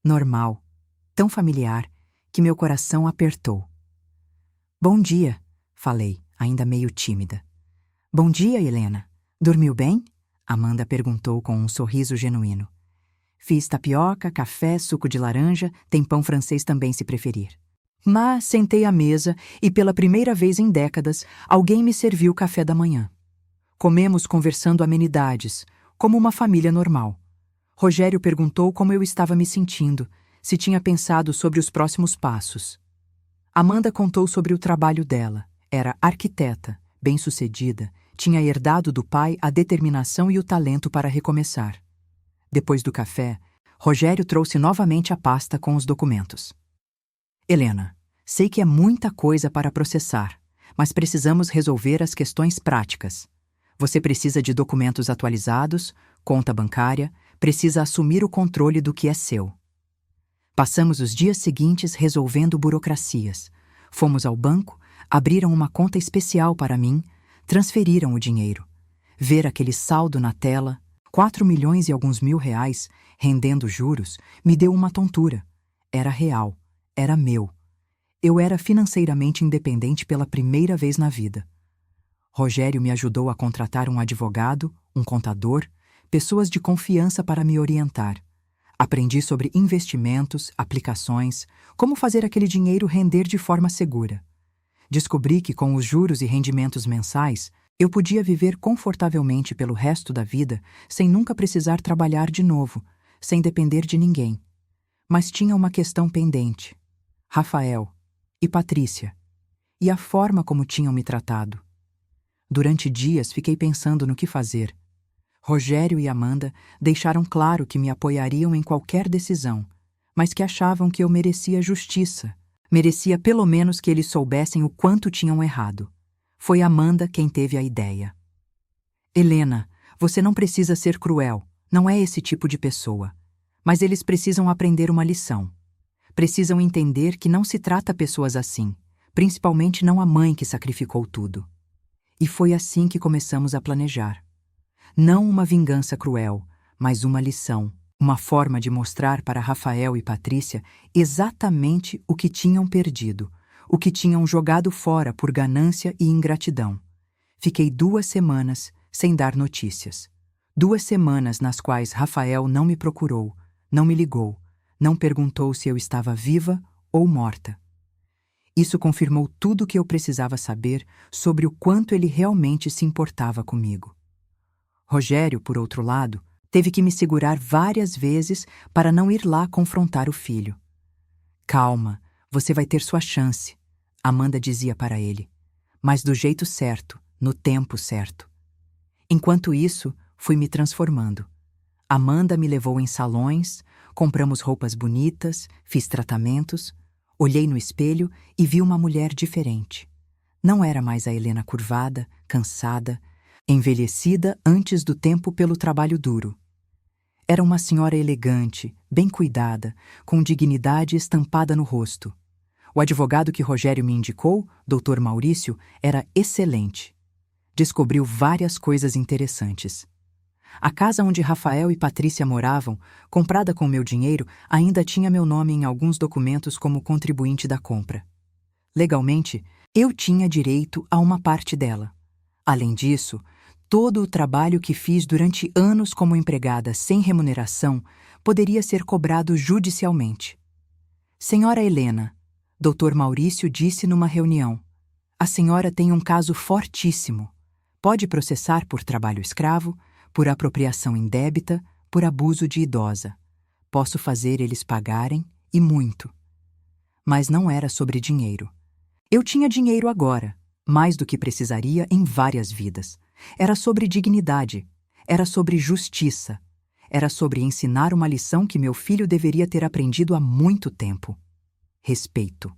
A: normal, tão familiar, que meu coração apertou. Bom dia, falei, ainda meio tímida. Bom dia, Helena. Dormiu bem? Amanda perguntou com um sorriso genuíno. Fiz tapioca, café, suco de laranja, tem pão francês também se preferir. Mas sentei à mesa e pela primeira vez em décadas, alguém me serviu café da manhã. Comemos conversando amenidades, como uma família normal. Rogério perguntou como eu estava me sentindo, se tinha pensado sobre os próximos passos. Amanda contou sobre o trabalho dela. Era arquiteta, bem-sucedida, tinha herdado do pai a determinação e o talento para recomeçar. Depois do café, Rogério trouxe novamente a pasta com os documentos. Helena, sei que é muita coisa para processar, mas precisamos resolver as questões práticas. Você precisa de documentos atualizados, conta bancária, precisa assumir o controle do que é seu. Passamos os dias seguintes resolvendo burocracias. Fomos ao banco, abriram uma conta especial para mim, transferiram o dinheiro. Ver aquele saldo na tela, 4 milhões e alguns mil reais, rendendo juros, me deu uma tontura. Era real, era meu. Eu era financeiramente independente pela primeira vez na vida. Rogério me ajudou a contratar um advogado, um contador, pessoas de confiança para me orientar. Aprendi sobre investimentos, aplicações, como fazer aquele dinheiro render de forma segura. Descobri que com os juros e rendimentos mensais, eu podia viver confortavelmente pelo resto da vida sem nunca precisar trabalhar de novo, sem depender de ninguém. Mas tinha uma questão pendente. Rafael e Patrícia. e a forma como tinham me tratado. Durante dias fiquei pensando no que fazer. Rogério e Amanda deixaram claro que me apoiariam em qualquer decisão, mas que achavam que eu merecia justiça. Merecia pelo menos que eles soubessem o quanto tinham errado. Foi Amanda quem teve a ideia. Helena, você não precisa ser cruel, não é esse tipo de pessoa. Mas eles precisam aprender uma lição. Precisam entender que não se trata pessoas assim, principalmente não a mãe que sacrificou tudo. E foi assim que começamos a planejar. Não uma vingança cruel, mas uma lição, uma forma de mostrar para Rafael e Patrícia exatamente o que tinham perdido, o que tinham jogado fora por ganância e ingratidão. Fiquei 2 semanas sem dar notícias. 2 semanas nas quais Rafael não me procurou, não me ligou, não perguntou se eu estava viva ou morta. Isso confirmou tudo o que eu precisava saber sobre o quanto ele realmente se importava comigo. Rogério, por outro lado, teve que me segurar várias vezes para não ir lá confrontar o filho. Calma, você vai ter sua chance, Amanda dizia para ele, mas do jeito certo, no tempo certo. Enquanto isso, fui me transformando. Amanda me levou em salões, compramos roupas bonitas, fiz tratamentos, olhei no espelho e vi uma mulher diferente. Não era mais a Helena curvada, cansada, envelhecida antes do tempo pelo trabalho duro. Era uma senhora elegante, bem cuidada, com dignidade estampada no rosto. O advogado que Rogério me indicou, Dr. Maurício, era excelente. Descobriu várias coisas interessantes. A casa onde Rafael e Patrícia moravam, comprada com meu dinheiro, ainda tinha meu nome em alguns documentos como contribuinte da compra. Legalmente, eu tinha direito a uma parte dela. Além disso, todo o trabalho que fiz durante anos como empregada sem remuneração poderia ser cobrado judicialmente. Senhora Helena, Dr. Maurício disse numa reunião, a senhora tem um caso fortíssimo. Pode processar por trabalho escravo, por apropriação indébita, por abuso de idosa. Posso fazer eles pagarem, e muito. Mas não era sobre dinheiro. Eu tinha dinheiro agora, mais do que precisaria em várias vidas. Era sobre dignidade, era sobre justiça, era sobre ensinar uma lição que meu filho deveria ter aprendido há muito tempo. Respeito.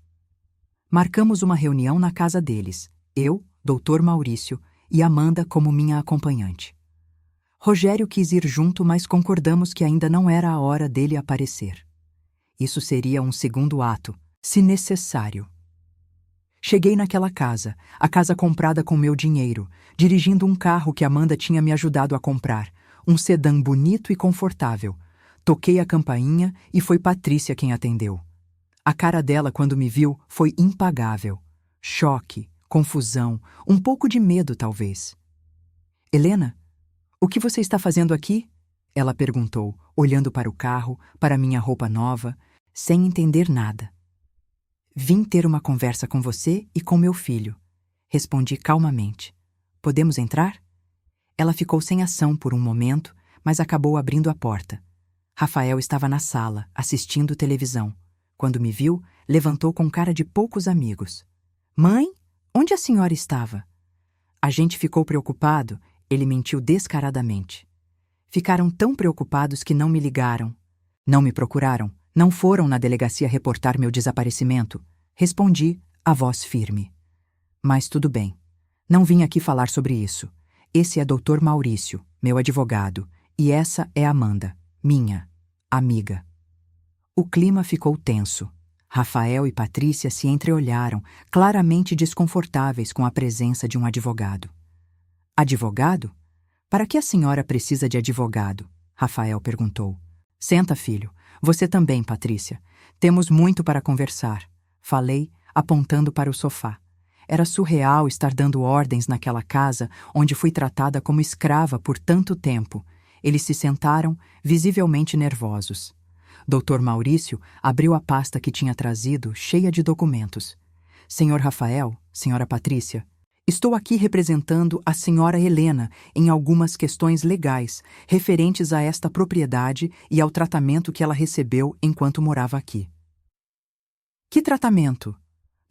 A: Marcamos uma reunião na casa deles, eu, Dr. Maurício e Amanda como minha acompanhante. Rogério quis ir junto, mas concordamos que ainda não era a hora dele aparecer. Isso seria um segundo ato, se necessário. Cheguei naquela casa, a casa comprada com meu dinheiro, dirigindo um carro que Amanda tinha me ajudado a comprar, um sedã bonito e confortável. Toquei a campainha e foi Patrícia quem atendeu. A cara dela, quando me viu, foi impagável. Choque, confusão, um pouco de medo, talvez. Helena, o que você está fazendo aqui? Ela perguntou, olhando para o carro, para minha roupa nova, sem entender nada. Vim ter uma conversa com você e com meu filho. Respondi calmamente. Podemos entrar? Ela ficou sem ação por um momento, mas acabou abrindo a porta. Rafael estava na sala, assistindo televisão. Quando me viu, levantou com cara de poucos amigos. Mãe, onde a senhora estava? A gente ficou preocupado, ele mentiu descaradamente. Ficaram tão preocupados que não me ligaram. Não me procuraram, não foram na delegacia reportar meu desaparecimento. Respondi, a voz firme. Mas tudo bem. Não vim aqui falar sobre isso. Esse é Dr. Maurício, meu advogado, e essa é Amanda, minha amiga. O clima ficou tenso. Rafael e Patrícia se entreolharam, claramente desconfortáveis com a presença de um advogado. Advogado? Para que a senhora precisa de advogado? Rafael perguntou. Senta, filho. Você também, Patrícia. Temos muito para conversar. Falei, apontando para o sofá. Era surreal estar dando ordens naquela casa onde fui tratada como escrava por tanto tempo. Eles se sentaram, visivelmente nervosos. Dr. Maurício abriu a pasta que tinha trazido, cheia de documentos. Senhor Rafael, senhora Patrícia, estou aqui representando a senhora Helena em algumas questões legais referentes a esta propriedade e ao tratamento que ela recebeu enquanto morava aqui. Que tratamento?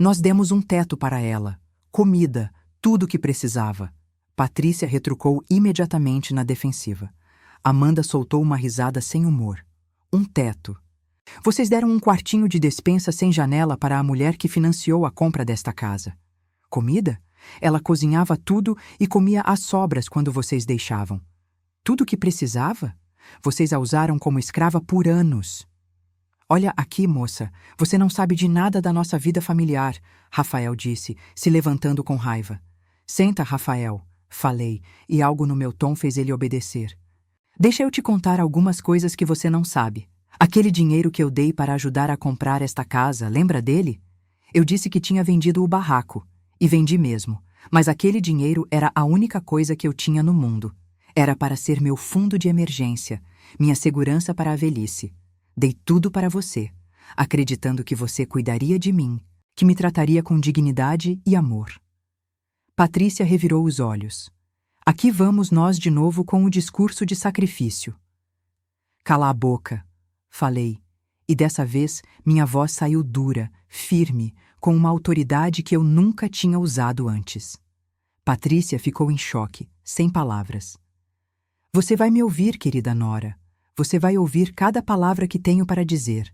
A: Nós demos um teto para ela, comida, tudo o que precisava. Patrícia retrucou imediatamente na defensiva. Amanda soltou uma risada sem humor. Um teto. Vocês deram um quartinho de despensa sem janela para a mulher que financiou a compra desta casa. Comida? Ela cozinhava tudo e comia as sobras quando vocês deixavam. Tudo o que precisava? Vocês a usaram como escrava por anos. Olha aqui, moça, você não sabe de nada da nossa vida familiar, Rafael disse, se levantando com raiva. Senta, Rafael, falei, e algo no meu tom fez ele obedecer. Deixa eu te contar algumas coisas que você não sabe. Aquele dinheiro que eu dei para ajudar a comprar esta casa, lembra dele? Eu disse que tinha vendido o barraco, e vendi mesmo, mas aquele dinheiro era a única coisa que eu tinha no mundo. Era para ser meu fundo de emergência, minha segurança para a velhice. Dei tudo para você, acreditando que você cuidaria de mim, que me trataria com dignidade e amor. Patrícia revirou os olhos. Aqui vamos nós de novo com o discurso de sacrifício. Cala a boca, falei, e dessa vez minha voz saiu dura, firme, com uma autoridade que eu nunca tinha usado antes. Patrícia ficou em choque, sem palavras. Você vai me ouvir, querida nora. Você vai ouvir cada palavra que tenho para dizer.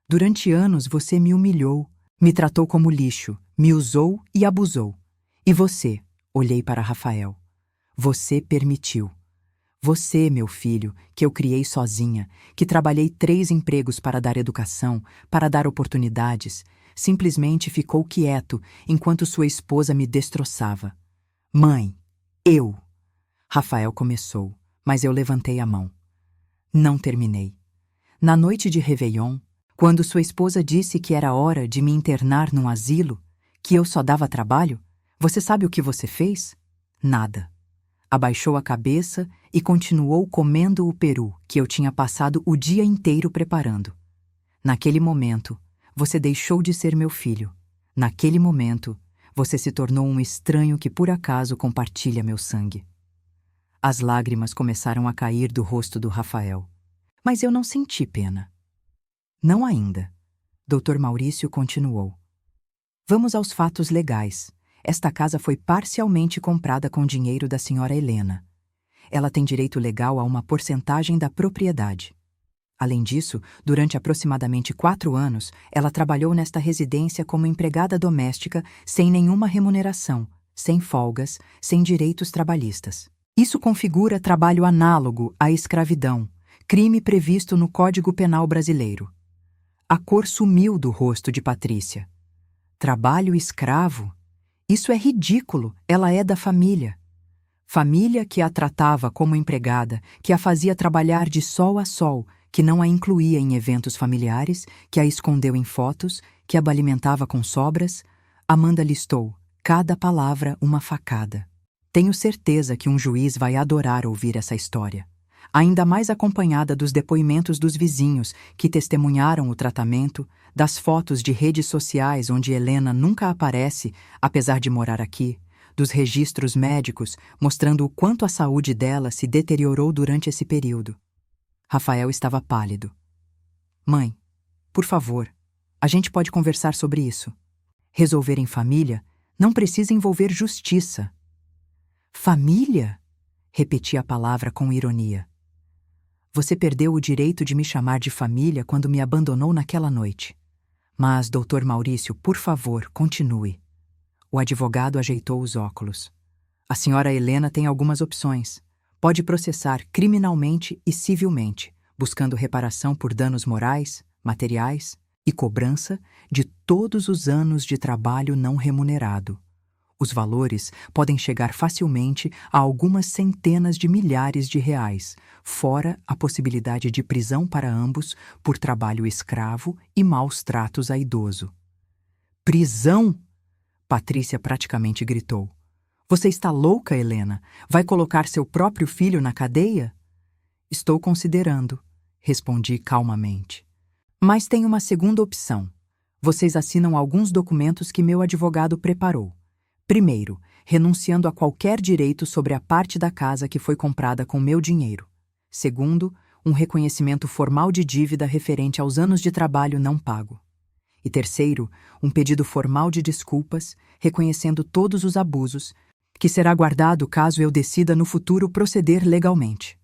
A: Durante anos você me humilhou, me tratou como lixo, me usou e abusou. E você, olhei para Rafael, você permitiu. Você, meu filho, que eu criei sozinha, que trabalhei 3 empregos para dar educação, para dar oportunidades, simplesmente ficou quieto enquanto sua esposa me destroçava. Mãe, eu... Rafael começou, mas eu levantei a mão. Não terminei. Na noite de Réveillon, quando sua esposa disse que era hora de me internar num asilo, que eu só dava trabalho, você sabe o que você fez? Nada. Abaixou a cabeça e continuou comendo o peru que eu tinha passado o dia inteiro preparando. Naquele momento, você deixou de ser meu filho. Naquele momento, você se tornou um estranho que por acaso compartilha meu sangue. As lágrimas começaram a cair do rosto do Rafael. Mas eu não senti pena. Não ainda. Dr. Maurício continuou. Vamos aos fatos legais. Esta casa foi parcialmente comprada com dinheiro da senhora Helena. Ela tem direito legal a uma porcentagem da propriedade. Além disso, durante aproximadamente 4 anos, ela trabalhou nesta residência como empregada doméstica sem nenhuma remuneração, sem folgas, sem direitos trabalhistas. Isso configura trabalho análogo à escravidão, crime previsto no Código Penal brasileiro. A cor sumiu do rosto de Patrícia. Trabalho escravo? Isso é ridículo, ela é da família. Família que a tratava como empregada, que a fazia trabalhar de sol a sol, que não a incluía em eventos familiares, que a escondeu em fotos, que a alimentava com sobras. Amanda listou, cada palavra uma facada. Tenho certeza que um juiz vai adorar ouvir essa história. Ainda mais acompanhada dos depoimentos dos vizinhos que testemunharam o tratamento, das fotos de redes sociais onde Helena nunca aparece, apesar de morar aqui, dos registros médicos mostrando o quanto a saúde dela se deteriorou durante esse período. Rafael estava pálido. Mãe, por favor, a gente pode conversar sobre isso. Resolver em família não precisa envolver justiça. Família? Repeti a palavra com ironia. Você perdeu o direito de me chamar de família quando me abandonou naquela noite. Mas, Dr. Maurício, por favor, continue. O advogado ajeitou os óculos. A senhora Helena tem algumas opções. Pode processar criminalmente e civilmente, buscando reparação por danos morais, materiais e cobrança de todos os anos de trabalho não remunerado. Os valores podem chegar facilmente a algumas centenas de milhares de reais, fora a possibilidade de prisão para ambos por trabalho escravo e maus tratos a idoso. Prisão? Patrícia praticamente gritou. Você está louca, Helena? Vai colocar seu próprio filho na cadeia? Estou considerando, respondi calmamente. Mas tem uma segunda opção. Vocês assinam alguns documentos que meu advogado preparou. Primeiro, renunciando a qualquer direito sobre a parte da casa que foi comprada com meu dinheiro. Segundo, um reconhecimento formal de dívida referente aos anos de trabalho não pago. E terceiro, um pedido formal de desculpas, reconhecendo todos os abusos, que será guardado caso eu decida no futuro proceder legalmente.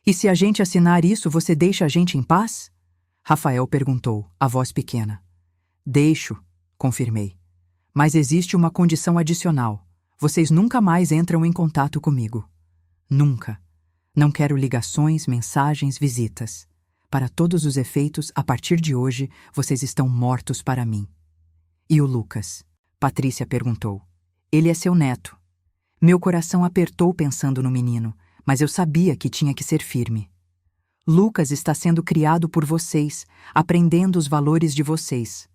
A: E se a gente assinar isso, você deixa a gente em paz? Rafael perguntou, a voz pequena. Deixo, confirmei. Mas existe uma condição adicional. Vocês nunca mais entram em contato comigo. Nunca. Não quero ligações, mensagens, visitas. Para todos os efeitos, a partir de hoje, vocês estão mortos para mim. E o Lucas? Patrícia perguntou. Ele é seu neto. Meu coração apertou pensando no menino, mas eu sabia que tinha que ser firme. Lucas está sendo criado por vocês, aprendendo os valores de vocês.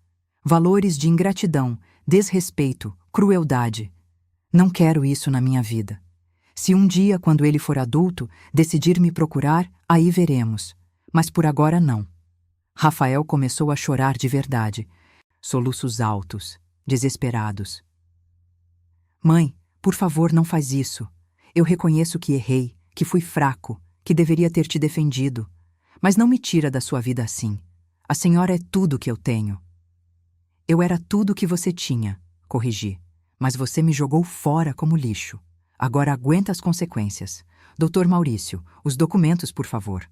A: Valores de ingratidão, desrespeito, crueldade. Não quero isso na minha vida. Se um dia, quando ele for adulto, decidir me procurar, aí veremos. Mas por agora não. Rafael começou a chorar de verdade. Soluços altos, desesperados. Mãe, por favor, não faz isso. Eu reconheço que errei, que fui fraco, que deveria ter te defendido. Mas não me tira da sua vida assim. A senhora é tudo que eu tenho. Eu era tudo que você tinha, corrigi. Mas você me jogou fora como lixo. Agora aguenta as consequências. Doutor Maurício, os documentos, por favor.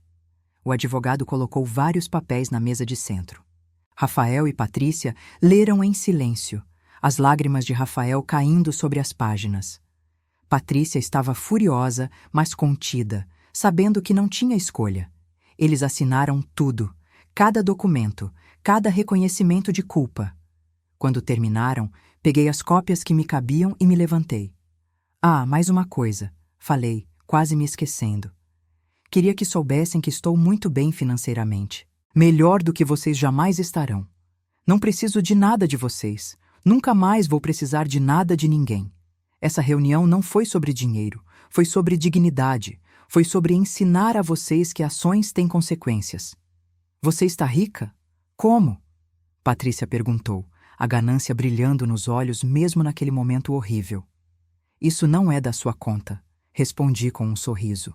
A: O advogado colocou vários papéis na mesa de centro. Rafael e Patrícia leram em silêncio, as lágrimas de Rafael caindo sobre as páginas. Patrícia estava furiosa, mas contida, sabendo que não tinha escolha. Eles assinaram tudo, cada documento, cada reconhecimento de culpa. Quando terminaram, peguei as cópias que me cabiam e me levantei. Ah, mais uma coisa, falei, quase me esquecendo. Queria que soubessem que estou muito bem financeiramente. Melhor do que vocês jamais estarão. Não preciso de nada de vocês. Nunca mais vou precisar de nada de ninguém. Essa reunião não foi sobre dinheiro, foi sobre dignidade, foi sobre ensinar a vocês que ações têm consequências. Você está rica? Como? Patrícia perguntou, a ganância brilhando nos olhos mesmo naquele momento horrível. Isso não é da sua conta, respondi com um sorriso.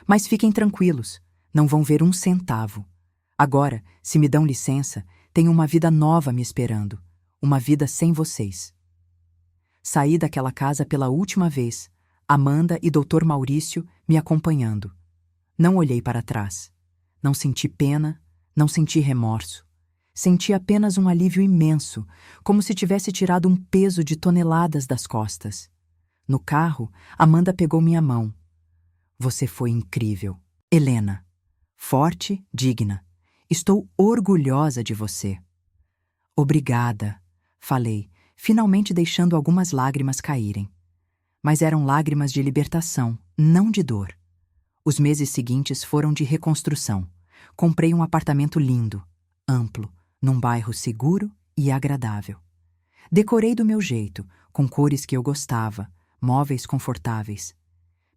A: Mas fiquem tranquilos, não vão ver um centavo. Agora, se me dão licença, tenho uma vida nova me esperando, uma vida sem vocês. Saí daquela casa pela última vez, Amanda e Dr. Maurício me acompanhando. Não olhei para trás. Não senti pena, não senti remorso. Senti apenas um alívio imenso, como se tivesse tirado um peso de toneladas das costas. No carro, Amanda pegou minha mão. Você foi incrível, Helena. Forte, digna. Estou orgulhosa de você. Obrigada, falei, finalmente deixando algumas lágrimas caírem. Mas eram lágrimas de libertação, não de dor. Os meses seguintes foram de reconstrução. Comprei um apartamento lindo, amplo, num bairro seguro e agradável. Decorei do meu jeito, com cores que eu gostava, móveis confortáveis.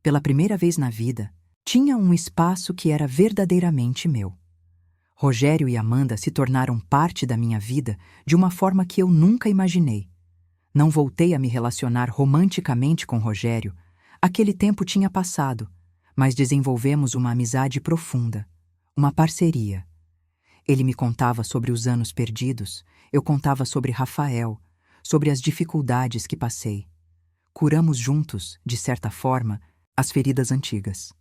A: Pela primeira vez na vida, tinha um espaço que era verdadeiramente meu. Rogério e Amanda se tornaram parte da minha vida de uma forma que eu nunca imaginei. Não voltei a me relacionar romanticamente com Rogério. Aquele tempo tinha passado, mas desenvolvemos uma amizade profunda, uma parceria. Ele me contava sobre os anos perdidos, eu contava sobre Rafael, sobre as dificuldades que passei. Curamos juntos, de certa forma, as feridas antigas.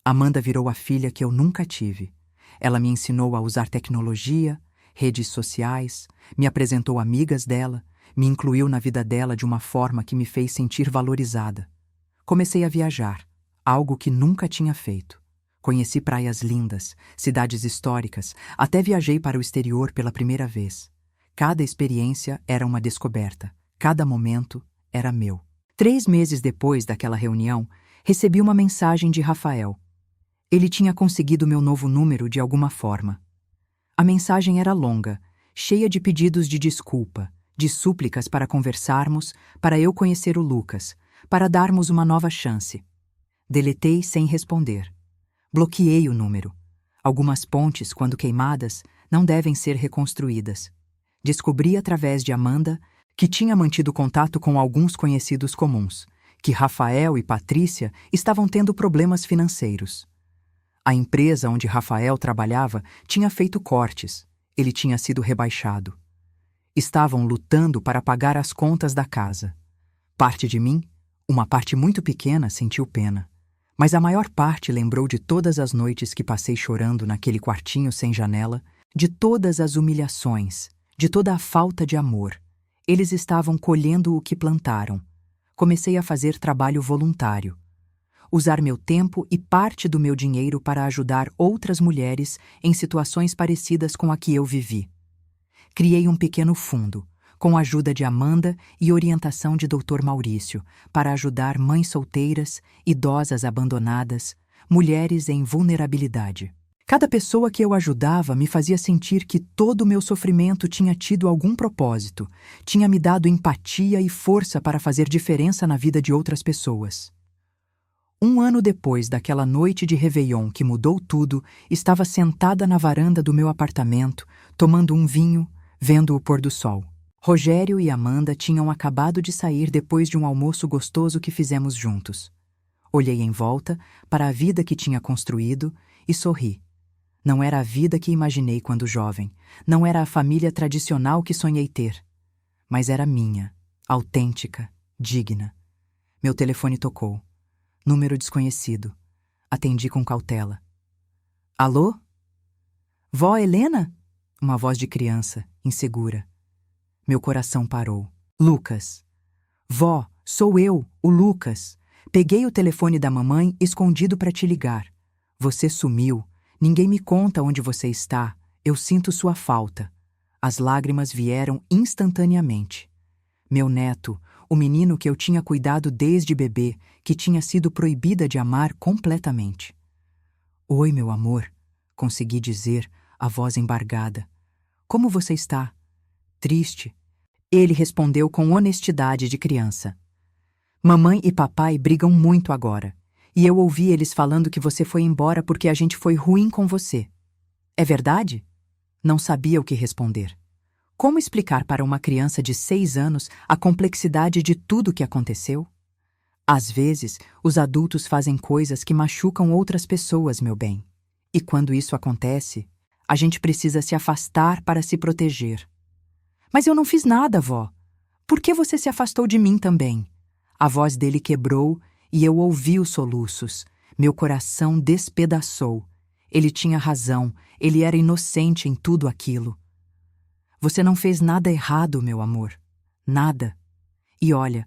A: Amanda virou a filha que eu nunca tive. Ela me ensinou a usar tecnologia, redes sociais, me apresentou amigas dela, me incluiu na vida dela de uma forma que me fez sentir valorizada. Comecei a viajar, algo que nunca tinha feito. Conheci praias lindas, cidades históricas, até viajei para o exterior pela primeira vez. Cada experiência era uma descoberta, cada momento era meu. 3 meses depois daquela reunião, recebi uma mensagem de Rafael. Ele tinha conseguido meu novo número de alguma forma. A mensagem era longa, cheia de pedidos de desculpa, de súplicas para conversarmos, para eu conhecer o Lucas, para darmos uma nova chance. Deletei sem responder. Bloqueei o número. Algumas pontes, quando queimadas, não devem ser reconstruídas. Descobri através de Amanda que tinha mantido contato com alguns conhecidos comuns, que Rafael e Patrícia estavam tendo problemas financeiros. A empresa onde Rafael trabalhava tinha feito cortes. Ele tinha sido rebaixado. Estavam lutando para pagar as contas da casa. Parte de mim, uma parte muito pequena, sentiu pena. Mas a maior parte lembrou de todas as noites que passei chorando naquele quartinho sem janela, de todas as humilhações, de toda a falta de amor. Eles estavam colhendo o que plantaram. Comecei a fazer trabalho voluntário. Usar meu tempo e parte do meu dinheiro para ajudar outras mulheres em situações parecidas com a que eu vivi. Criei um pequeno fundo, com a ajuda de Amanda e orientação de Dr. Maurício, para ajudar mães solteiras, idosas abandonadas, mulheres em vulnerabilidade. Cada pessoa que eu ajudava me fazia sentir que todo o meu sofrimento tinha tido algum propósito, tinha me dado empatia e força para fazer diferença na vida de outras pessoas. 1 ano depois daquela noite de Réveillon que mudou tudo, estava sentada na varanda do meu apartamento, tomando um vinho, vendo o pôr do sol. Rogério e Amanda tinham acabado de sair depois de um almoço gostoso que fizemos juntos. Olhei em volta para a vida que tinha construído e sorri. Não era a vida que imaginei quando jovem, não era a família tradicional que sonhei ter, mas era minha, autêntica, digna. Meu telefone tocou. Número desconhecido. Atendi com cautela. Alô? Vó Helena? Uma voz de criança, insegura. Meu coração parou. Lucas. Vó, sou eu, o Lucas. Peguei o telefone da mamãe escondido para te ligar. Você sumiu. Ninguém me conta onde você está. Eu sinto sua falta. As lágrimas vieram instantaneamente. Meu neto, o menino que eu tinha cuidado desde bebê, que tinha sido proibida de amar completamente. Oi, meu amor, consegui dizer, a voz embargada. Como você está? Triste. Ele respondeu com honestidade de criança. Mamãe e papai brigam muito agora, e eu ouvi eles falando que você foi embora porque a gente foi ruim com você. É verdade? Não sabia o que responder. Como explicar para uma criança de 6 anos a complexidade de tudo o que aconteceu? Às vezes, os adultos fazem coisas que machucam outras pessoas, meu bem. E quando isso acontece, a gente precisa se afastar para se proteger. Mas eu não fiz nada, vó. Por que você se afastou de mim também? A voz dele quebrou e eu ouvi os soluços. Meu coração despedaçou. Ele tinha razão, ele era inocente em tudo aquilo. Você não fez nada errado, meu amor. Nada. E olha,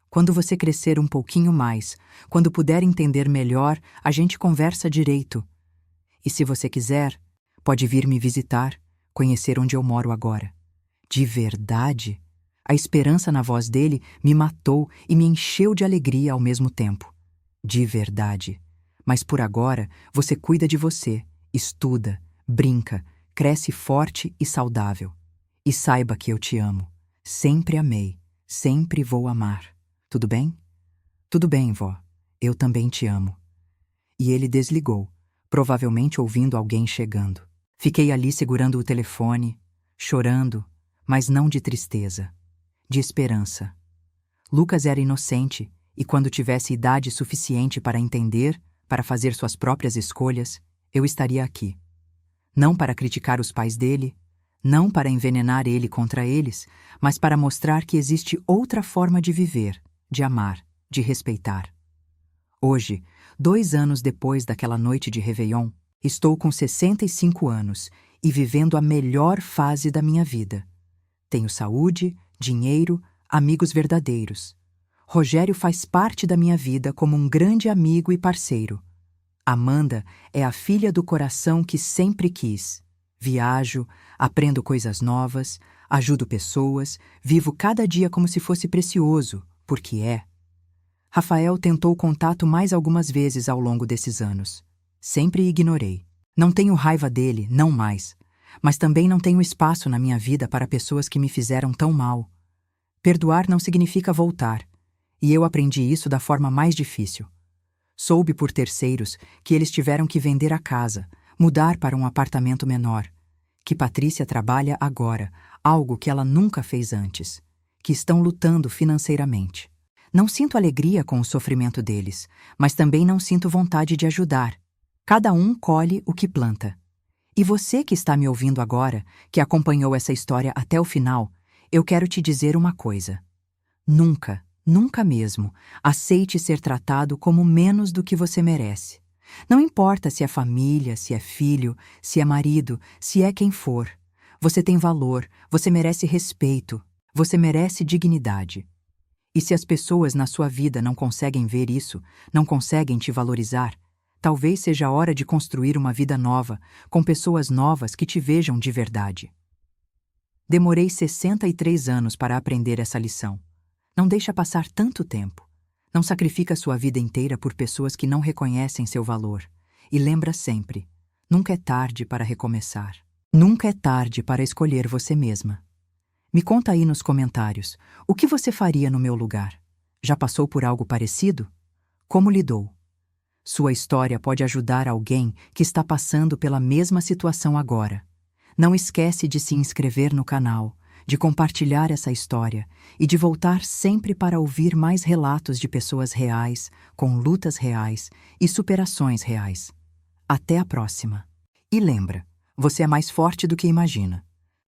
A: quando você crescer um pouquinho mais, quando puder entender melhor, a gente conversa direito. E se você quiser, pode vir me visitar, conhecer onde eu moro agora. De verdade? A esperança na voz dele me matou e me encheu de alegria ao mesmo tempo. De verdade. Mas por agora, você cuida de você, estuda, brinca, cresce forte e saudável. E saiba que eu te amo. Sempre amei, sempre vou amar. Tudo bem? Tudo bem, vó. Eu também te amo. E ele desligou, provavelmente ouvindo alguém chegando. Fiquei ali segurando o telefone, chorando, mas não de tristeza, de esperança. Lucas era inocente e quando tivesse idade suficiente para entender, para fazer suas próprias escolhas, eu estaria aqui. Não para criticar os pais dele, não para envenenar ele contra eles, mas para mostrar que existe outra forma de viver, de amar, de respeitar. Hoje, 2 anos depois daquela noite de Réveillon, estou com 65 anos e vivendo a melhor fase da minha vida. Tenho saúde, dinheiro, amigos verdadeiros. Rogério faz parte da minha vida como um grande amigo e parceiro. Amanda é a filha do coração que sempre quis. Viajo, aprendo coisas novas, ajudo pessoas, vivo cada dia como se fosse precioso, porque é. Rafael tentou contato mais algumas vezes ao longo desses anos. Sempre ignorei. Não tenho raiva dele, não mais. Mas também não tenho espaço na minha vida para pessoas que me fizeram tão mal. Perdoar não significa voltar. E eu aprendi isso da forma mais difícil. Soube por terceiros que eles tiveram que vender a casa, mudar para um apartamento menor. Que Patrícia trabalha agora, algo que ela nunca fez antes. Que estão lutando financeiramente. Não sinto alegria com o sofrimento deles, mas também não sinto vontade de ajudar. Cada um colhe o que planta. E você que está me ouvindo agora, que acompanhou essa história até o final, Eu quero te dizer uma coisa. Nunca, nunca mesmo, aceite ser tratado como menos do que você merece. Não importa se é família, se é filho, se é marido, se é quem for. Você tem valor, você merece respeito, você merece dignidade. E se as pessoas na sua vida não conseguem ver isso, não conseguem te valorizar, talvez seja a hora de construir uma vida nova, com pessoas novas que te vejam de verdade. Demorei 63 anos para aprender essa lição. Não deixa passar tanto tempo. Não sacrifica sua vida inteira por pessoas que não reconhecem seu valor. E lembra sempre, nunca é tarde para recomeçar. Nunca é tarde para escolher você mesma. Me conta aí nos comentários, o que você faria no meu lugar? Já passou por algo parecido? Como lidou? Sua história pode ajudar alguém que está passando pela mesma situação agora. Não esquece de se inscrever no canal, de compartilhar essa história e de voltar sempre para ouvir mais relatos de pessoas reais, com lutas reais e superações reais. Até a próxima. E lembra, você é mais forte do que imagina.